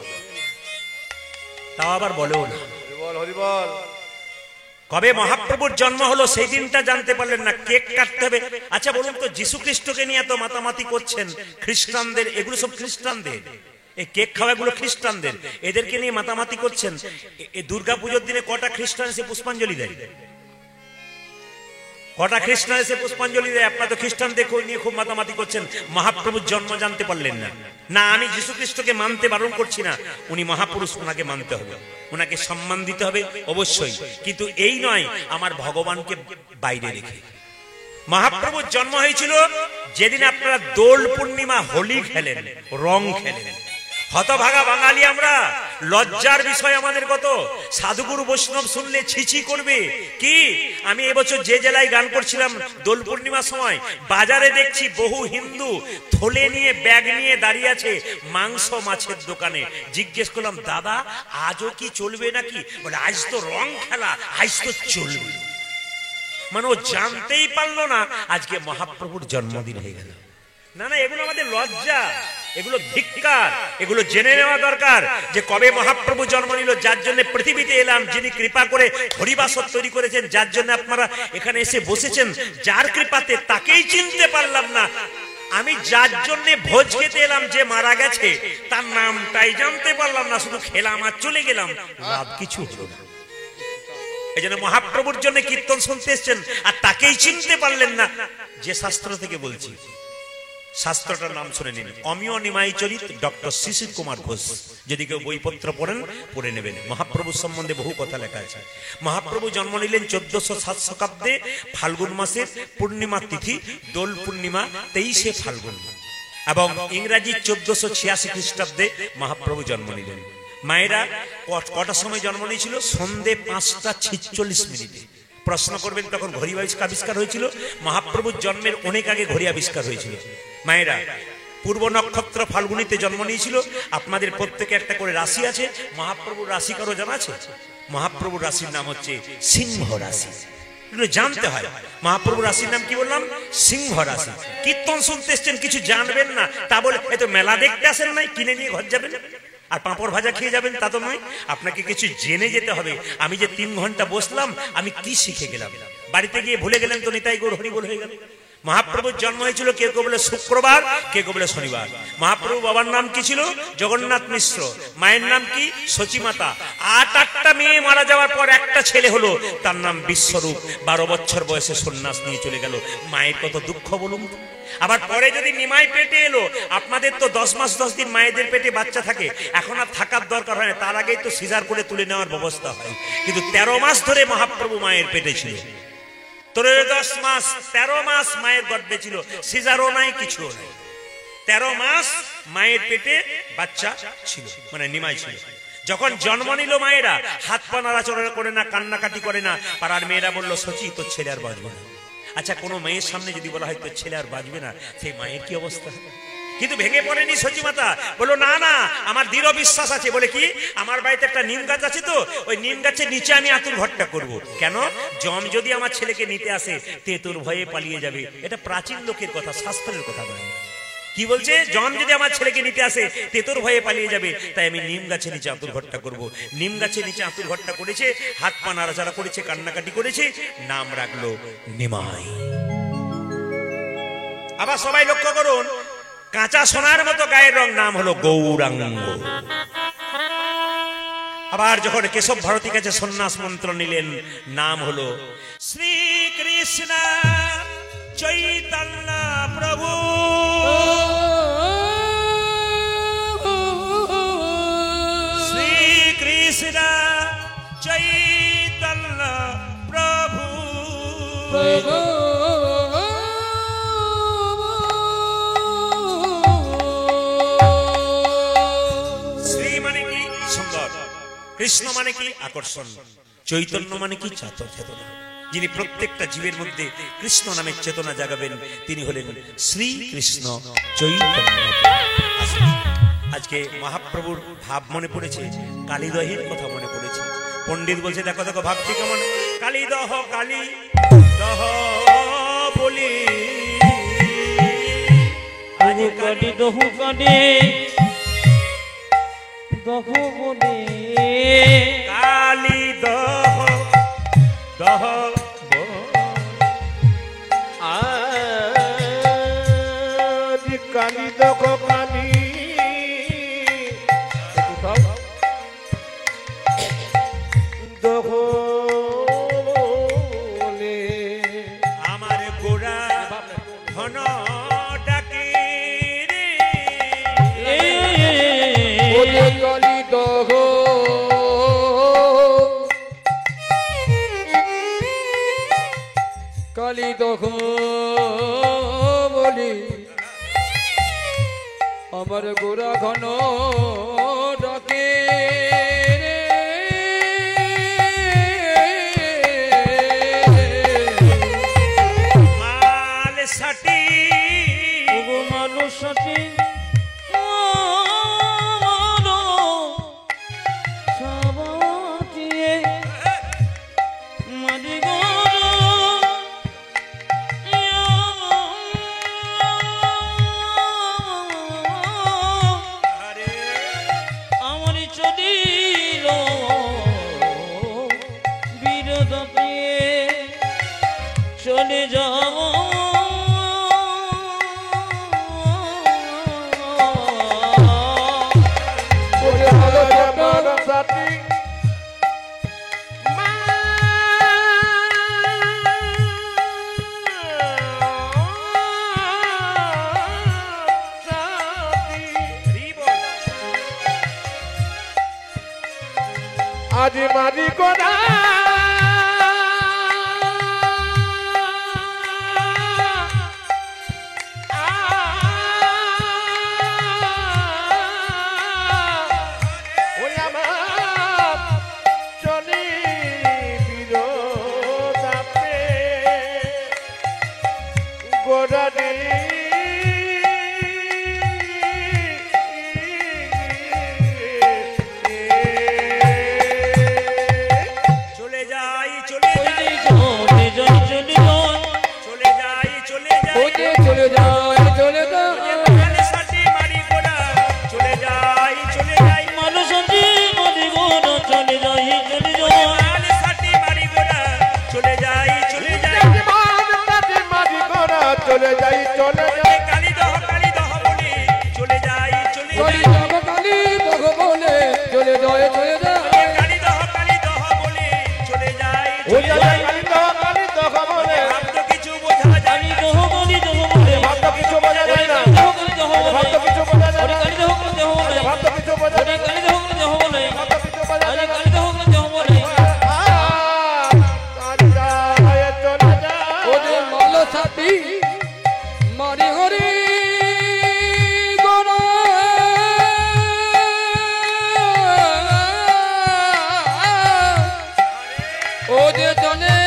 তাও আবার বলেও না। হরিবল হরিবল। কবে মহাপ্রভুর জন্ম হলো সেই দিনটা জানতে পারলেন না, কেক কাটতে হবে। আচ্ছা বলুন তো, যীশু খ্রিস্টকে নিয়ে এত মাতামাতি করছেন, খ্রিস্টানদের, এগুলো সব খ্রিস্টানদের, এই কেক খাওয়াগুলো খ্রিস্টানদের, এদেরকে নিয়ে মাতামাতি করছেন। এই দুর্গা পুজোর দিনে কটা খ্রিস্টান এসে পুষ্পাঞ্জলি দেয়? কটা খ্রিস্টান এসে পুষ্পাঞ্জলি দেয়? আপনারা তো খ্রিস্টানদের নিয়ে খুব মাতামাতি করছেন, মহাপ্রভুর জন্ম জানতে পারলেন না। না, আমি যীশু খ্রিস্টকে মানতে বারণ করছি না, উনি মহাপুরুষ, ওনাকে মানতে হবে, ওনাকে সম্মান দিতে হবে অবশ্যই, কিন্তু এই নয় আমার ভগবানকে বাইরে রেখে। মহাপ্রভুর জন্ম হয়েছিল যেদিন আপনারা দোল পূর্ণিমা, হোলি খেলেন, রং খেলেন। হতভাগা বাঙালি আমরা, লজ্জার বিষয় আমাদের কত। সাধুগুরু বৈষ্ণব শুনলে ছিছি করবে কি। আমি এবছর যে জেলায় গান করছিলাম দোল পূর্ণিমার সময়, বাজারে দেখছি বহু হিন্দু থলে নিয়ে, ব্যাগ নিয়ে দাঁড়িয়ে আছে মাংস মাছের দোকানে। জিজ্ঞেস করলাম, দাদা আজও কি চলবে নাকি? বলে, আজ তো রং খেলা, আজ তো চলবে। মানে ও জানতেই পারলো না আজকে মহাপ্রভুর জন্মদিন হয়ে গেল। না না, এগুলো আমাদের লজ্জা। এগুলো ধিক্কার, এগুলো জেনে নেওয়া দরকার যে কবে মহাপ্রভু জন্ম নিল, যার জন্য পৃথিবীতে এলাম, যিনি কৃপা করে হরিবাসর তৈরি করেছেন, যার জন্য আপনারা এখানে এসে বসেছেন, যার কৃপাতে তাকেই চিনতে পারলাম না। আমি যার জন্য ভোজ খেতে এলাম, যে মারা গেছে তার নামটাই জানতে পারলাম না, শুধু খেলাম আর চলে গেলাম, লাভ কিছু হলো না। এই জন্য মহাপ্রভুর জন্য কীর্তন শুনতে এসছেন আর তাকেই চিনতে পারলেন না। যে শাস্ত্র থেকে বলছি, শাস্ত্রটার নাম শুনে নিন, অমিয় নিমাই চরিত, ডক্টর শিশির কুমার ঘোষ। যদি কেউ বইপত্র পড়েন, পড়ে নেবেন। মহাপ্রভুর সম্বন্ধে বহু কথা লেখা আছে। মহাপ্রভু জন্ম নিলেন 1407 শতাব্দে ফাল্গুন মাসের পূর্ণিমা তিথি, দোল পূর্ণিমা 23শে ফাল্গুন, এবং ইংরাজি 1486 খ্রিস্টাব্দে মহাপ্রভু জন্ম নিলেন। মায়েরা কটার সময় জন্ম নিয়েছিল? সন্ধে 5:46। প্রশ্ন করবেন তখন ঘড়ি আবিষ্কার হয়েছিল। মহাপ্রভুর জন্মের অনেক আগে ঘড়ি আবিষ্কার হয়েছিল। মায়েরা পূর্ব নক্ষত্র ফাল্গুনিতে জন্ম নিয়েছিল। আপনাদের প্রত্যেকে একটা করে রাশি আছে। মহাপ্রভুর রাশি কারো জানা আছে? মহাপ্রভুর রাশির নাম হচ্ছে সিংহ রাশি। এগুলো জানতে হয়। মহাপ্রভুর রাশির নাম কি বললাম? সিংহ রাশি। কীর্তন শুনতে এসছেন, কিছু জানবেন না তা বলে এত মেলা দেখতে আসেন নাই, কিনে নিয়ে ঘর যাবেন আর পাঁপড় ভাজা খেয়ে যাবেন তা তো নয়। আপনাকে কিছু জেনে যেতে হবে। আমি যে 3 ঘন্টা বসলাম, আমি কি শিখে গেলাম? বাড়িতে গিয়ে ভুলে গেলেন তো নিতাই গৌর হরি বল হয়ে গেল। মহাপ্রভুর জন্ম হয়েছিল কেউ কেউ বলে শুক্রবার, কেউ কেউ বলে শনিবার। মহাপ্রভু বাবার নাম কি ছিল? জগন্নাথ মিশ্র। মায়ের নাম কি? সচিমাতা। 8টা মেয়ে মারা যাওয়ার পর একটা ছেলে হলো, তার নাম বিশ্বরূপ। 12 বছর বয়সে সন্ন্যাস নিয়ে চলে গেল। মায়ের কত দুঃখ বলুন। আবার পরে যদি নিমাই পেটে এলো, আপনাদের তো 10 মাস 10 দিন মায়েদের পেটে বাচ্চা থাকে, এখন আর থাকার দরকার হয় না, তার আগেই তো সিজার করে তুলে নেওয়ার ব্যবস্থা হয়। কিন্তু 13 মাস ধরে মহাপ্রভু মায়ের পেটে ছিল। 13 মাস 13 মাস মায়ের গর্ভে ছিল, সিজারও নাই, কিছু নাই। 13 মাস মায়ের পেটে বাচ্চা ছিল, মানে নিমাই ছিল। যখন জন্ম নিল মায়েরা হাত পা নাড়াচড়া করে না, কান্নাকাটি করে না। পাড়ার মেয়েরা বললো, সচি তোর ছেলে আর বাঁচবে না। আচ্ছা, কোনো মেয়ের সামনে যদি বলা হয় তোর ছেলে আর বাঁচবে না, সেই মায়ের কি অবস্থা? কিন্তু ভেঙে পড়েনি সচিমাতা, বললো না না, আমার দৃঢ় বিশ্বাস আছে। বলে কি? আমার বাড়িতে একটা নিম গাছ আছে, তো ওই নিম গাছের নিচে আমি আতুর ঘরটা করব। কেন? যম যদি আমার ছেলেকে নিতে আসে, তেতুর ভয়ে পালিয়ে যাবে। এটা প্রাচীন লোকের কথা, শাস্ত্রের কথা নয়। কি বলছে? যম যদি আমার ছেলেকে নিতে আসে, তেতুর ভয়ে পালিয়ে যাবে, তাই আমি নিম গাছের নিচে আতুর ঘরটা করব। নিম গাছের নিচে আতুর ঘরটা করেছে, হাত পা নাড়াচাড়া করেছে, কান্নাকাটি করেছে, নাম রাখলো নিমাই। আবার সবাই লক্ষ্য করুন, কাঁচা সোনার মতো গায়ের রং, নাম হলো গৌরাঙ্গ। আবার যখন কেশব ভারতী কাছে সন্ন্যাস মন্ত্র নিলেন, নাম হলো শ্রীকৃষ্ণ চৈতন্য প্রভু। শ্রীকৃষ্ণ চৈতন্য প্রভু। কৃষ্ণ মানে কি? আকর্ষণ। চৈতন্য মানে কি? চেতনা। যিনি প্রত্যেকটা জীবের মধ্যে কৃষ্ণ নামের চেতনা জাগাবেন, তিনি হলেন শ্রীকৃষ্ণ চৈতন্য। আজকে মহাপ্রভুর ভাব মনে পড়েছে, কালীদহের কথা মনে পড়েছে। পণ্ডিত বলছে, দেখো দেখো ভাবটি কেমন। কালীদহ কালী দহ বলি, আজ কালী দহ কালী দহ বলে, কালী দহ দহ আজ কালী দহ কালী দহ বলে, আমার গোড়া ঘন ডাকে রে, বলে কালী দহ কালী দহ বলি, আমার গোরা ঘন ডাকে মাল সাটি মানুষ সাথে যাব ওরে হলো আমার সাথী আজ মারি কোনা ওই আমার চলি বিরোধাপে গোড়ারে চলে যাই চলে যাই চলে যাই চলে যাই চলে যাই চলে যাই ওতে চলে যায় চলে যায় বাঙালি সাথে মারি গোড়া চলে যাই চলে যাই মানুষ আছে মনে মন চলে যাই চলে যাই বাঙালি সাথে মারি গোড়া চলে যাই চলে যাই মারি গোড়া চলে যাই চলে যাই কালী দহ বলে চলে যাই চলে চলে যাই যাব কালী বগ বলে চলে যায় চলে যায় কালী দহ বলে চলে যাই ওই চলে যাই যাই কালী দহ বলে ভাব তো কিছু বোঝা যায় কালী না। দহ বলে ভাব তো কিছু বোঝা যায় না ভাব তো কিছু বোঝা যায় না কালী দহ বলে ভাব তো কিছু বোঝা যায় না কালী দহ বলে ভাব তো কিছু বোঝা যায় না কালী দহ বলে চলে যায় ওতে মাল সাথী মারি হরি গোরা ওতে চলে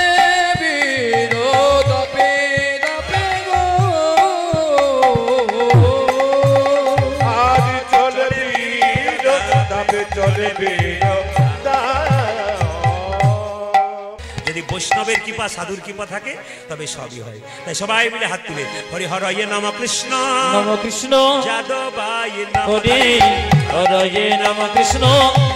বিরোধ পেদপে গো আজ চলে তবে চলে যদি বৈষ্ণবের কৃপা সাধুর কৃপা থাকে তবে সবই হয়। তাই সবাই মিলে হাত তুলে হরি হরয়ে নম কৃষ্ণ নম কৃষ্ণ যাদবায় নম হরে হরে নম কৃষ্ণ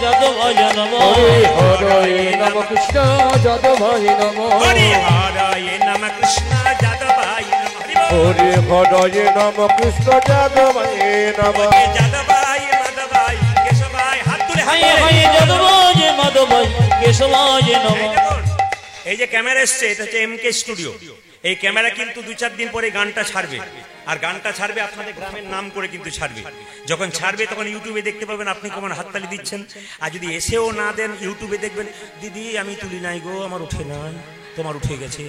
যাদবায় নম হরে হরে নম কৃষ্ণ যাদবায় নম হরি হরয়ে নম কৃষ্ণ যাদবায় নম হরি বল। হরে হরয়ে নম কৃষ্ণ যাদবায় নম হরে যাদবায় মাধবায় কেশবায় হাত তুলে হাত হায় তুলে। হায় যাদবায় মাধবায় কেশবায় নম এই দেখুন, এই যে ক্যামেরা এসছে এটা হচ্ছে এমকে স্টুডিও। এই ক্যামেরা কিন্তু 2-4 দিন পরে গানটা ছাড়বে, আর গানটা ছাড়বে আপনাদের গ্রামের নাম করে কিন্তু ছাড়বে। যখন ছাড়বে তখন ইউটিউবে দেখতে পাবেন আপনি কেমন হাততালি দিচ্ছেন। আর যদি এসেও না দেন ইউটিউবে দেখবেন দিদি আমি তুলি নাই গো, আমার উঠে নাই, তোমার উঠে গেছে।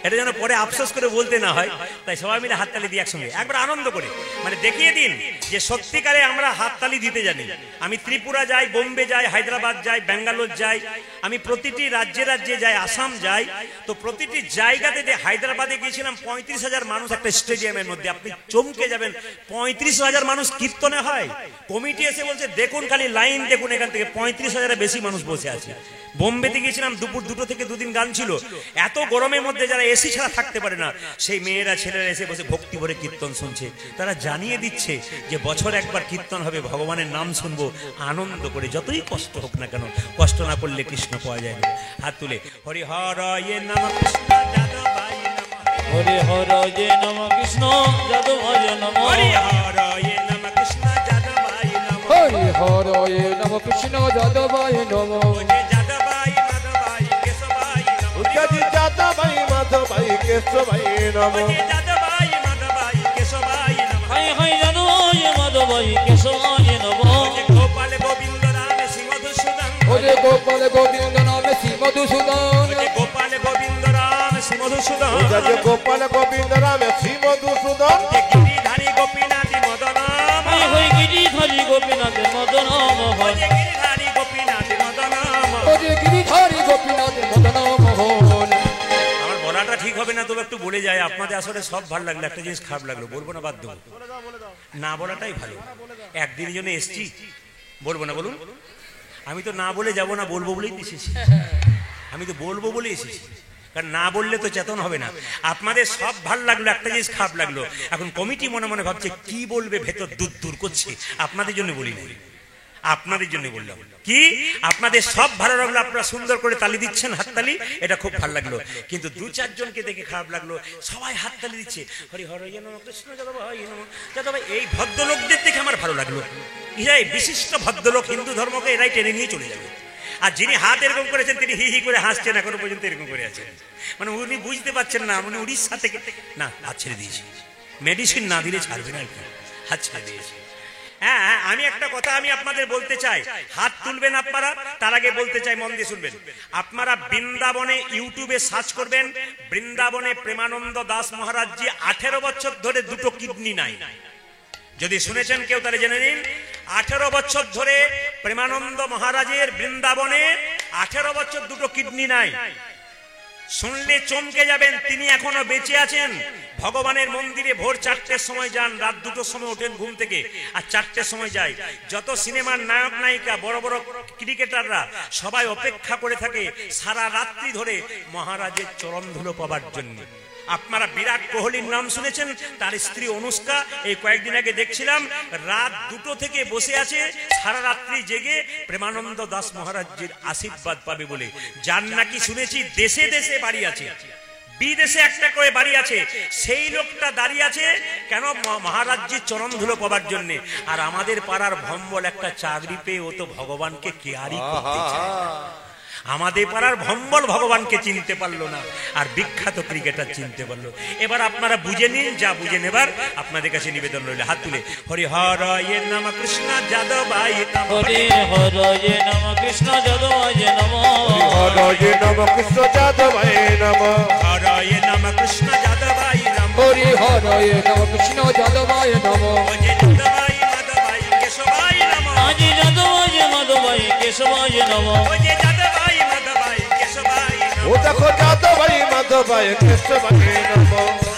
এটা যেন পরে আফসোস করে বলতে না হয়। তাই সবাই মিলে হাততালি দিয়ে একসঙ্গে একবার আনন্দ করে মানে দেখিয়ে দিন যে সত্যিকারে আমরা হাততালি দিতে জানি। আমি ত্রিপুরা যাই, বোম্বে যাই, হায়দ্রাবাদ যাই, ব্যাঙ্গালোর যাই, আমি প্রতিটি রাজ্যে রাজ্যে যাই, আসাম যাই, তো প্রতিটি জায়গাতে যে হায়দ্রাবাদে গিয়েছিলাম 35,000 মানুষ একটা স্টেডিয়ামের মধ্যে, আপনি চমকে যাবেন। 35,000 মানুষ কীর্তনে হয়। কমিটি এসে বলছে দেখুন খালি লাইন দেখুন, এখান থেকে 35,000-এর বেশি মানুষ বসে আছে। বোম্বেতে গিয়েছিলাম দুপুর 2টো থেকে 2 দিন গান ছিল। এত গরমের মধ্যে যারা এসি ছাড়া থাকতে পারে না সেই মেয়েরা ছেলেরা এসে বসে ভক্তি ভরে কীর্তন শুনছে। তারা জানিয়ে দিচ্ছে যে বছর একবার কীর্তন হবে, ভগবানের নাম শুনবো আনন্দ করে, যতই কষ্ট হোক না কেন, কষ্ট না করলে কৃষ্ণ পাওয়া যায় না। হাত তুলে হরি হরয়ে নম কৃষ্ণ যাদবায় নম হরে হরে নম কৃষ্ণ যাদবায় নম হরি হরয়ে নম কৃষ্ণ যাদবায় নম হরে হরে নম কৃষ্ণ যাদবায় নম যাদবায় মাধবায় কেশবায় নম উজ্জাজি যাদবাই মাধবাই কেশবাই নম যাদবায় মাধবায় কেশবায় নম হায় হায় যাদবায় মাধবায় কেশবায় নম গোপাল গোবিন্দ রাম শ্রী মধুসূদন ওরে গোপাল গোবিন্দ নামে শ্রী মধুসূদন গোপাল গোবিন্দ রাম শ্রী মধুসূদন উজ্জাজি গোপাল গোবিন্দ রাম শ্রী মধুসূদন গিরিধারী গোপীনাথী মদন হায় হায় গিরিধারী গোপীনাথ মদন মোহন গিরিধারী গোপীনাথী মদন ওরে গিরিধারী গোপীনাথ মদন মোহন আমার বলাটা ঠিক হবে না, তবে একটু বলে যায়। আপনাদের আসলে সব ভালো লাগলো, একটা জিনিস খারাপ লাগলো, বলবো না বাধ্য না বলাটাই ভালো। একদিনের জন্য এসছি, বলবো না বলুন। আমি তো না বলে যাব না, বলবো বলেই তো এসেছি। আমি তো বলবো বলে এসেছি, কারণ না বললে তো চেতন হবে না। আপনাদের সব ভালো লাগলো, একটা জিনিস খারাপ লাগলো। এখন কমিটি মনে মনে ভাবছে কি বলবে, ভেতর দূর দূর করছে। আপনাদের জন্য বলি না, আপনাদের জন্য বললাম কি, আপনাদের সব ভালো লাগলো, আপনারা সুন্দর করে তালি দিচ্ছেন, হাততালি, এটা খুব ভালো লাগলো। কিন্তু দু চারজনকে দেখে খারাপ লাগলো, সবাই হাততালি দিচ্ছে, হরি হর নম কৃষ্ণ যাদব যাদব। এই ভদ্রলোকদের দেখে আমার ভালো লাগলো, এরাই বিশিষ্ট ভদ্রলোক, হিন্দু ধর্মকে এরাই টেনে নিয়ে চলে যাবে। আর যিনি হাত এরকম করেছেন তিনি হি হি করে হাসছেন, এখনো পর্যন্ত এরকম করে আছেন, মানে উনি বুঝতে পারছেন না, মানে উড়িষ্যা থেকে না, হাত ছেড়ে দিয়েছি, মেডিসিন না দিলে ছাড়বে না, হাত ছেড়ে দিয়েছি। হ্যাঁ, আমি একটা কথা আমি আপনাদের বলতে চাই, হাত তুলবেন আপনারা, তার আগে বলতে চাই, মন দিয়ে শুনবেন। আপনারা বৃন্দাবনে ইউটিউবে সার্চ করবেন, বৃন্দাবনে প্রেমানন্দ দাস মহারাজ জি 18 বছর ধরে দুটো কিডনি নাই। যদি শুনেছেন কেউ তাহলে জেনে নিন, 18 বছর ধরে প্রেমানন্দ মহারাজের বৃন্দাবনে 18 বছর দুটো কিডনি নাই। শুনলে চমকে যাবেন, তিনি এখনো বেঁচে আছেন। ভগবানের মন্দিরে ভোর 4টের সময় যান, রাত 2টোর সময় ওঠেন ঘুম থেকে, আর 4টের সময় যায়। যত সিনেমার নায়ক নায়িকা, বড় বড় ক্রিকেটাররা সবাই অপেক্ষা করে থাকে সারা রাত্রি ধরে মহারাজের চরণ ধুলো পাবার জন্য। আপনারা বিরাট কোহলির নাম শুনেছেন, তার স্ত্রী অনুষ্কা, এই কয়েকদিন আগে দেখছিলাম রাত 2টো থেকে বসে আছে সারা রাত্রি জেগে প্রেমানন্দ দাস মহারাজের আশীর্বাদ পাবে বলে। যার নাকি শুনেছি দেশে দেশে বাড়ি আছে, বিদেশে একটা করে বাড়ি আছে, সেই লোকটা দাঁড়িয়ে আছে কেন, মহারাজজির চরণ ধুলো পাবার জন্য। আর আমাদের পাড়ার ভম্বল একটা চাকরি পেয়ে ও তো ভগবানকে কেয়ারি করতে চায় না। আমাদের পাড়ার ভম্বল ভগবানকে চিনতে পারলো না, আর বিখ্যাত ক্রিকেটার চিনতে পারলো। এবার আপনারা বুঝে নিন, যা বুঝে নেবার আপনাদের কাছে নিবেদন রইল, হাত তুলে হরি হর নম কৃষ্ণ যাদবায় নম, হরে হর নম কৃষ্ণ যাদবায় নম, হর নম কৃষ্ণ যাদবায় নম, হর নম কৃষ্ণ যাদবায় নম, হরি হর নম কৃষ্ণ যাদবায় নম, অজে যাদবায় মাধবায় কেশবায় নম, আজি যাদবায় মাধবায় কেশবায় নম, অজে যাদবায় মাধবায় কেশবায় নম। ও দেখো যাদবায় মাধবায় কেশবায় নম।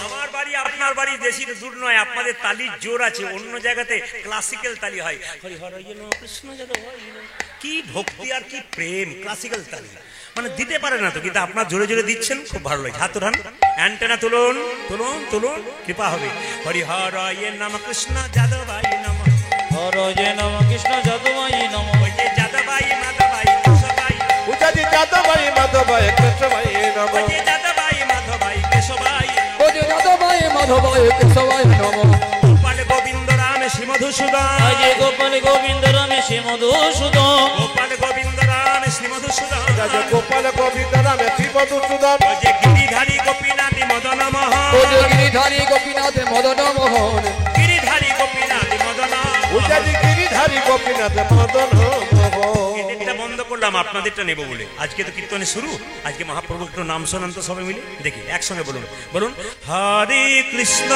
আমার বাড়ি আপনার বাড়ি বেশি দূর নয়, আপনাদের তালির জোর আছে, অন্য জায়গাতে ক্লাসিক্যাল তালি হয়, হরি হর নম কৃষ্ণ যাদবায় নম। কি ভক্তি আর কি প্রেম, ক্লাসিক্যাল তালি মানে দিতে পারে না তো, কিন্তু আপনার জোরে জোরে দিচ্ছেন, খুব ভালো লাগে। হাত তোলান, অ্যান্টেনা তুলুন তুলুন তুলুন, কৃপা হবে। হরি হর নম কৃষ্ণ যাদবায় নম, হর নম কৃষ্ণ যাদবায় নম, অজে যাদবায় মাধবায় কেশবায়, উজাজি যাদবায় মাধবায় কেশবায় নম, অজে যাদবায় মাধবায় কেশবায়, হরি যাদবায় মাধবায় কেশবায় নম, গোপাল গোবিন্দ রাম শ্রী মধুসূদন, আজি গোপাল গোবিন্দ রামে শ্রী মধুসূদন, গোপাল গোবিন্দ রাম শ্রী মধুসূদন, রাজা গোপাল গোবিন্দ রামে শ্রী মধুসূদন, অজে গিরিধারী গোপীনাথ মদন মোহন, হরি গিরিধারী গোপীনাথ মদন মোহন, গিরিধারী গোপীনাথ মদন। উজাজি গিরিধারী গোপীনাথ মদন মোহন। এটা বন্ধ করলাম, আপনাদেরটা নেব বলে। আজকে তো কীর্তনে শুরু, আজকে মহাপ্রভুর একটু নাম শোনান তো সবাই মিলে, দেখি একসঙ্গে বলুন, বলুন হরে কৃষ্ণ,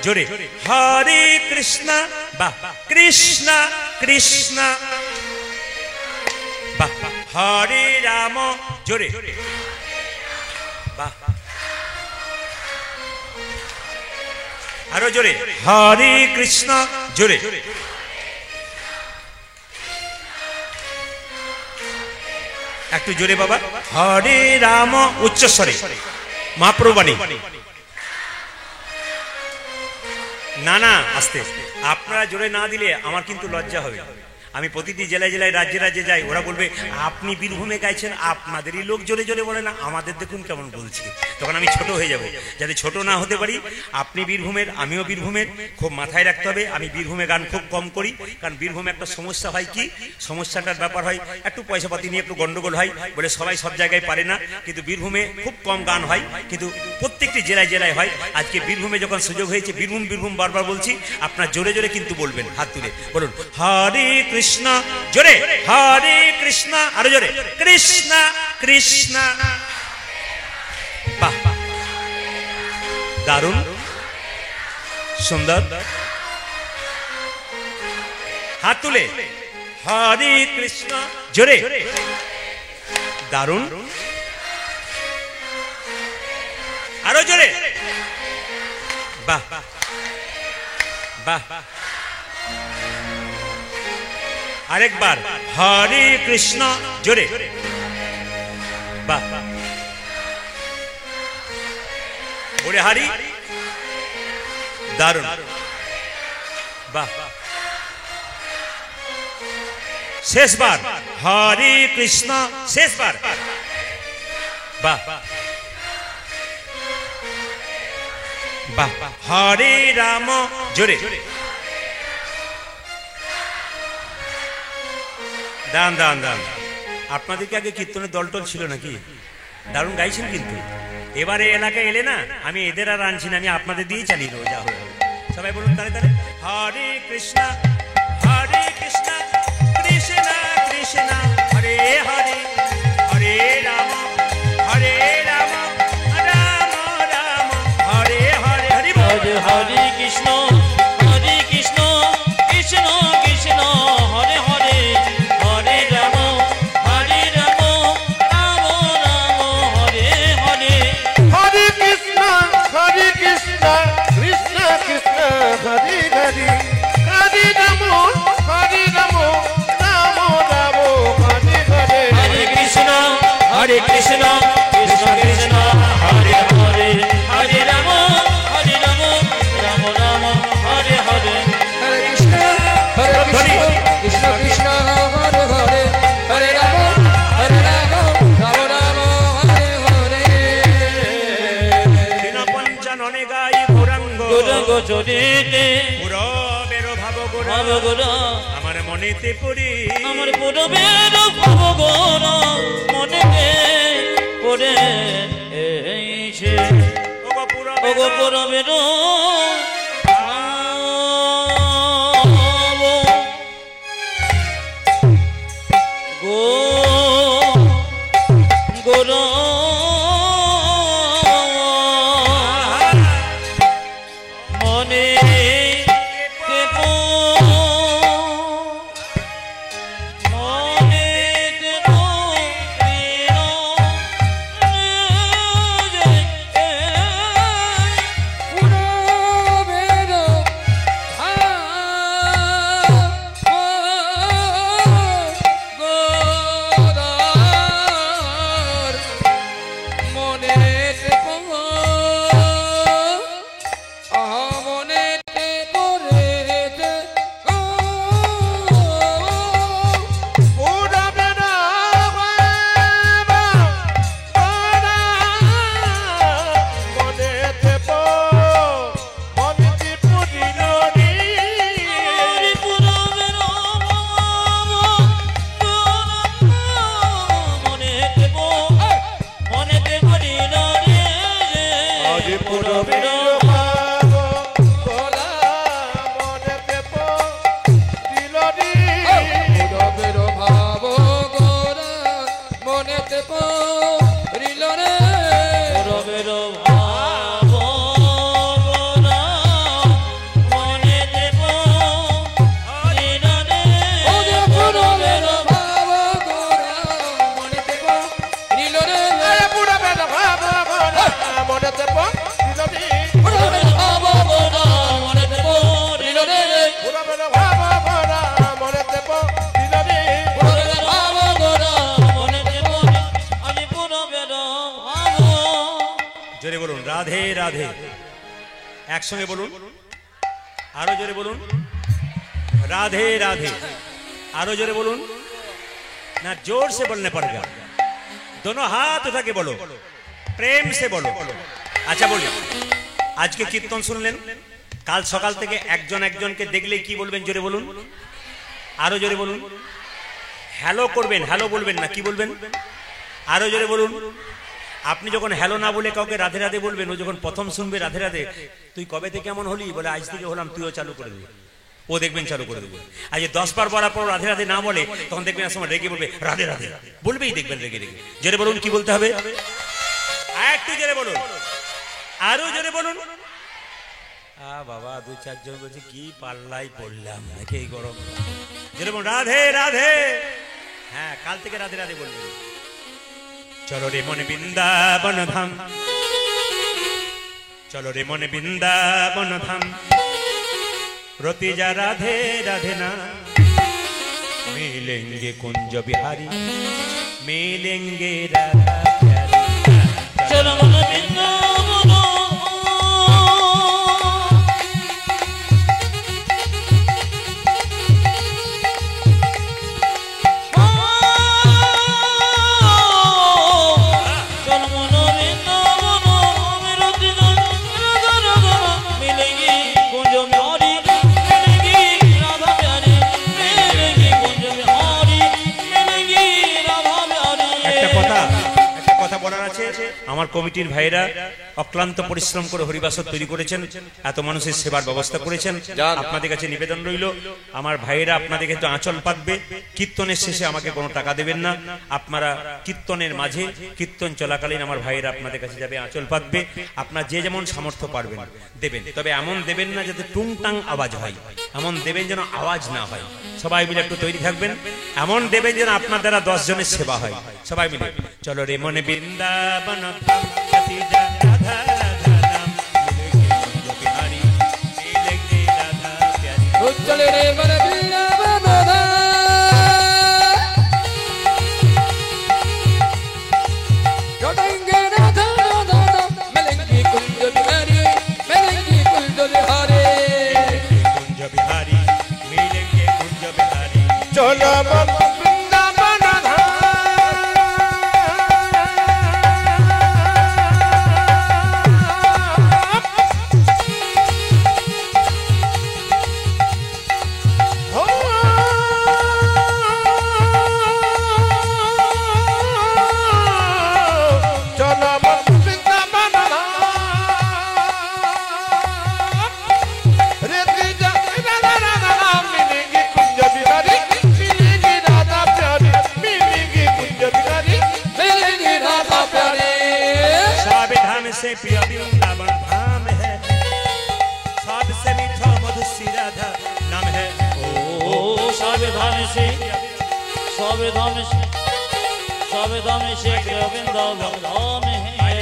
জোরে হরে কৃষ্ণ, বাহ কৃষ্ণ কৃষ্ণ, বাহ হরে রাম, জোরে বাহ, আরো জোরে হরে কৃষ্ণ, জোরে একটু জোরে বাবা, হরে রাম, উচ্চস্বরে মহাপ্রভু বাণী, না না আস্তে, আপনারা জোরে না দিলে আমার কিন্তু লজ্জা হবে। আমি প্রতিটি জেলায় জেলায় রাজ্যে রাজ্যে যাই, ওরা বলবে আপনি বীরভূমে গাইছেন, আপনাদেরই লোক জোরে জোরে বলে না, আমাদের দেখুন কেমন বলছে, তখন আমি ছোট হয়ে যাব। যাতে ছোট না হতে পারি, আপনি বীরভূমের, আমিও বীরভূমের, খুব মাথায় রাখতে হবে। আমি বীরভূমে গান খুব কম করি, কারণ বীরভূমে একটা সমস্যা হয়, কি সমস্যাটার ব্যাপার হয়, একটু পয়সা পাতি নিয়ে একটু গন্ডগোল হয় বলে সবাই সব জায়গায় পারে না, কিন্তু বীরভূমে খুব কম গান হয়, কিন্তু প্রত্যেকটি জেলায় জেলায় হয়। আজকে বীরভূমে যখন সুযোগ হয়েছে, বীরভূম বীরভূম বারবার বলছি, আপনার জোরে জোরে কিন্তু বলবেন, হাত তুলে বলুন হরে কৃষ্ণ, জোরে হরে কৃষ্ণ, আরো জোরে কৃষ্ণ কৃষ্ণ, বাহ দারুণ সুন্দর, হাত তুলে হরে কৃষ্ণ, জোরে দারুণ, আরো জোরে বাহ বাহ, আরেকবার হরে কৃষ্ণ, জোরে বাহ, ওরে হরি দারুণ বাহ, শেষবার হরে কৃষ্ণ, শেষবার বাহ বাহ, হরে রাম, জোরে দান দান দান। আপনাদেরকে আগে কীর্তনের দলটল ছিল নাকি? দারুণ গাইছেন কিন্তু। এবারে এলাকায় এলে না, আমি এদের আর আনছি না, আমি আপনাদের দিয়েই চালিয়ে দেবো, যা হবে। সবাই বলুন তাহলে তাহলে, হরে কৃষ্ণ কৃষ্ণ কৃষ্ণ হরে হরে, হরে রাম রাম রাম হরে হরে, হরি বল। হরে হরে কৃষ্ণ কৃষ্ণ কৃষ্ণ হরে হরে, হরে রাম রাম রাম হরে হরে। হরে কৃষ্ণ কৃষ্ণ কৃষ্ণ হরে হরে, হরে রাম রাম রাম হরে হরে। হরে কৃষ্ণ কৃষ্ণ কৃষ্ণ হরে হরে, হরে রাম রাম রাম হরে হরে। হরে কৃষ্ণ কৃষ্ণ কৃষ্ণ হরে হরে, হরে রাম রাম রাম হরে হরে। দিন পঞ্চাননে গাই গৌরাঙ্গ গৌরাঙ্গ চরিতে পুরবের ভাব ভাব গৌরাঙ্গ, গোরা, আমার মনেতে পড়ি আমার পূর্বের ভাব গোরা মনেতে পড়ে এইছে। ওগো পুরবের ওগো পূর্বের গোরা মনে রাধে রাধে, একসঙ্গে বলুন, আরো জোরে বলুন, राधे राधे। आरो जोरे बोलूं ना, जोर से बोलने पड़ेगा, दोनों हाथ उठा के बोलो, प्रेम से बोलो। अच्छा बोलिए, आज के कीर्तन सुनलेन, काल सकाल থেকে একজন একজনকে দেখলে কি বলবেন জোরে বলুন, আরো জোরে বলুন। হ্যালো করবেন, হ্যালো বলবেন না, কি বলবেন আরো জোরে বলুন। আপনি যখন হ্যালো না বলে কাউকে রাধে রাধে বলবেন, ও যখন প্রথম শুনবে রাধে রাধে, তুই কবে থেকে কেমন হলি, বলে আজ থেকে হলাম, তুইও চালু করে দিবি, ও দেখবেন চালু করে দেবে। আর যে 10 বার বলার পর রাধে রাধে না বলে, তখন দেখবেন এক সময় রেগে বলবে রাধে রাধে, বলবেই দেখবেন রেগে রেগে। জোরে বলুন কি বলতে হবে, একটু জোরে বলুন, আরো জোরে বলুন। বাবা 2-4 জন বলছে কি পাল্লাই পড়লাম নাকি এই গরম। জোরে বলুন রাধে রাধে। হ্যাঁ, কাল থেকে রাধে রাধে বলবেন। চলো রে মনে বৃন্দাবন ধাম, চলো রে মনে বৃন্দাবন ধাম, रोती जा राधे राधे ना, मिलेंगे कुंज बिहारी, मिलेंगे राधा प्यारी। चलो मन वृंदावन, একটা কথা বলার আছে। আমার কমিটির ভাইরা অক্লান্ত পরিশ্রম করে হরিবাসর তৈরি করেছেন, এত মানুষের সেবার ব্যবস্থা করেছেন। আপনাদের কাছে নিবেদন রইল, আমার ভাইরা আপনাদেরকে তো আঁচল পাতবে। কীর্তনের শেষে আমাকে কোনো টাকা দেবেন না, আপনারা কীর্তনের মাঝে কীর্তন চলাকালীন আমার ভাইরা আপনাদের কাছে যাবে, আঁচল পাতবে। আপনার যে যেমন সামর্থ্য পারবেন দেবেন, তবে এমন দেবেন না যাতে টুংটাং আওয়াজ হয়, এমন দেবেন যেন আওয়াজ না হয়। সবাই মিলে একটু তৈরি থাকবেন, এমন দেবেন যেন আপনার দ্বারা 10 জনের সেবা হয়। সবাই মিলে চলো রে মনে বৃন্দাবন ধাম, সতী যা রাধা রাধা নাম, মিলে গে বিহারি, মিলে গে রাধা প্যারি। চলে রে মন বৃন্দাবন ধাম, चढ़ेंगे राधा राधा नाम, मिलेंगे कुंज बिहारी, मिलेंगे कुंज बिहारी। कुंज बिहारी मिलेंगे कुंज बिहारी। चलो वृंदावन धाम, हो चलो वृंदावन धाम, रे कृष्ण राधा राधा नाम, मिलेंगे कुंज बिहारी, मिलेंगे राधा प्यारी, मिलेंगे कुंज बिहारी, मिलेंगे राधा प्यारी। सावधान से प्रिय वृंदावन धाम है, सबसे मीठा मधुसी राधा नाम है। ओ सावधान से सावधान से सावधान से वृंदावन धाम है,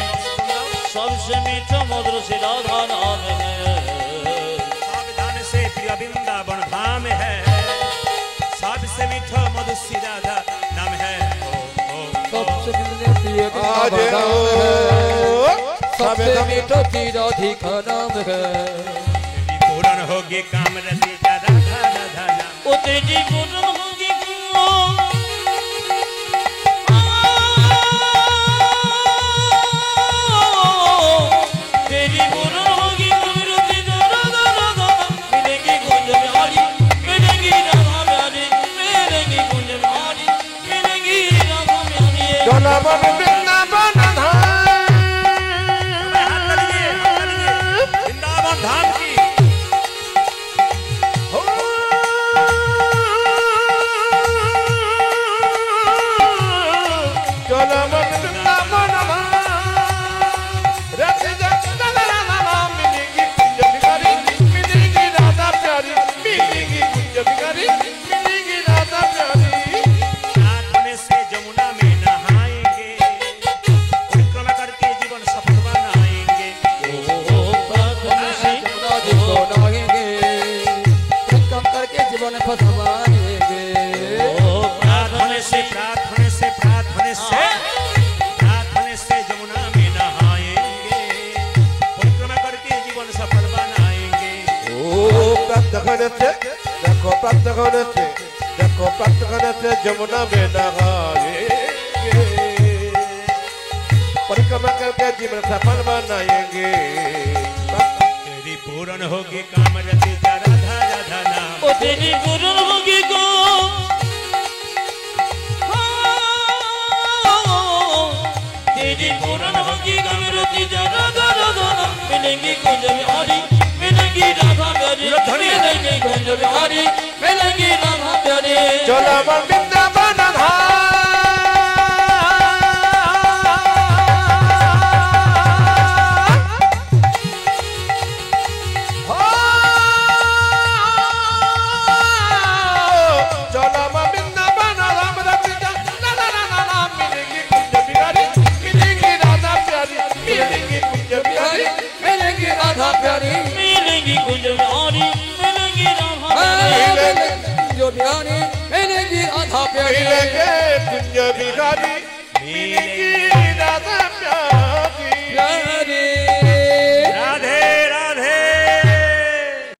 सबसे मीठा मधुर से राधा नाम है। सावधान से प्रिय वृंदावन धाम है, सबसे मीठा मधुसी राधा नाम है। सबसे मिलने प्रिय आज वृंदावन ओ, है, सबसे सबे मीठा तीराधिका नाम है। पूर्ण होगी काम रति राधा राधा नाम। ओ तेरी पूर्ण होगी तेरी पूर्ण होगी कुंज राधा राधा, मिलेंगी कुंज बिहारी, मिलेंगी राधा प्यारी, मिलेंगी कुंज बिहारी, मिलेंगी राधा प्यारी। चलो वृंदावन धाम, हाथ लगाइए, वृंदावन धाम की। हो चलो वृंदावन धाम, रे कृष्ण राधा राधा नाम, मिलेंगे कुंज बिहारी, मिलेंगे राधा प्यारी, मिलेंगे कुंज बिहारी, मिलेंगे राधा प्यारी। साधने से जमुना में नहाएंगे, परिक्रमा करके जीवन सफल बनाएंगे। ओ प्रार्थना से यमुना जी को नहाएंगे, परिक्रमा करके जीवन फसवाएंगे। ओ प्रार्थना से प्रार्थने से प्रार्थने से प्रार्थने से जमुना में नहाएंगे, परिक्रमा करके जीवन सफल बनाएंगे। ओ प्रातःकाल से देखो, प्रातःकाल से देखो, प्रातःकाल से जमुना में नहाएंगे, परिक्रमा करके जीवन सफल बनाएंगे। तेरी पूर्ण होगी काम रति राधा राधा नाम। ओ तेरी पूर्ण होगी गो तेरी पूर्ण होगी गमरती राधा राधा, मिलेंगी कुंज बिहारी, मिलेंगी राधा प्यारी, मिलेंगी कुंज बिहारी, मिलेंगी राधा प्यारी। चलो वृंदावन धाम, हो चलो वृंदावन धाम, रे कृष्ण राधा राधा नाम, मिलेंगे कुंज बिहारी, मिलेंगी राधा प्यारी, मिलेंगी कुंज बिहारी, मिलेंगे राधा प्यारी, मिलेंगी कुंज बिहारी, मिलेंगी राधा प्यारी। मिलेंगे जो बिहारी, मिलेंगी राधा प्यारी। मिलेंगे कुंज बिहारी, मिलेंगी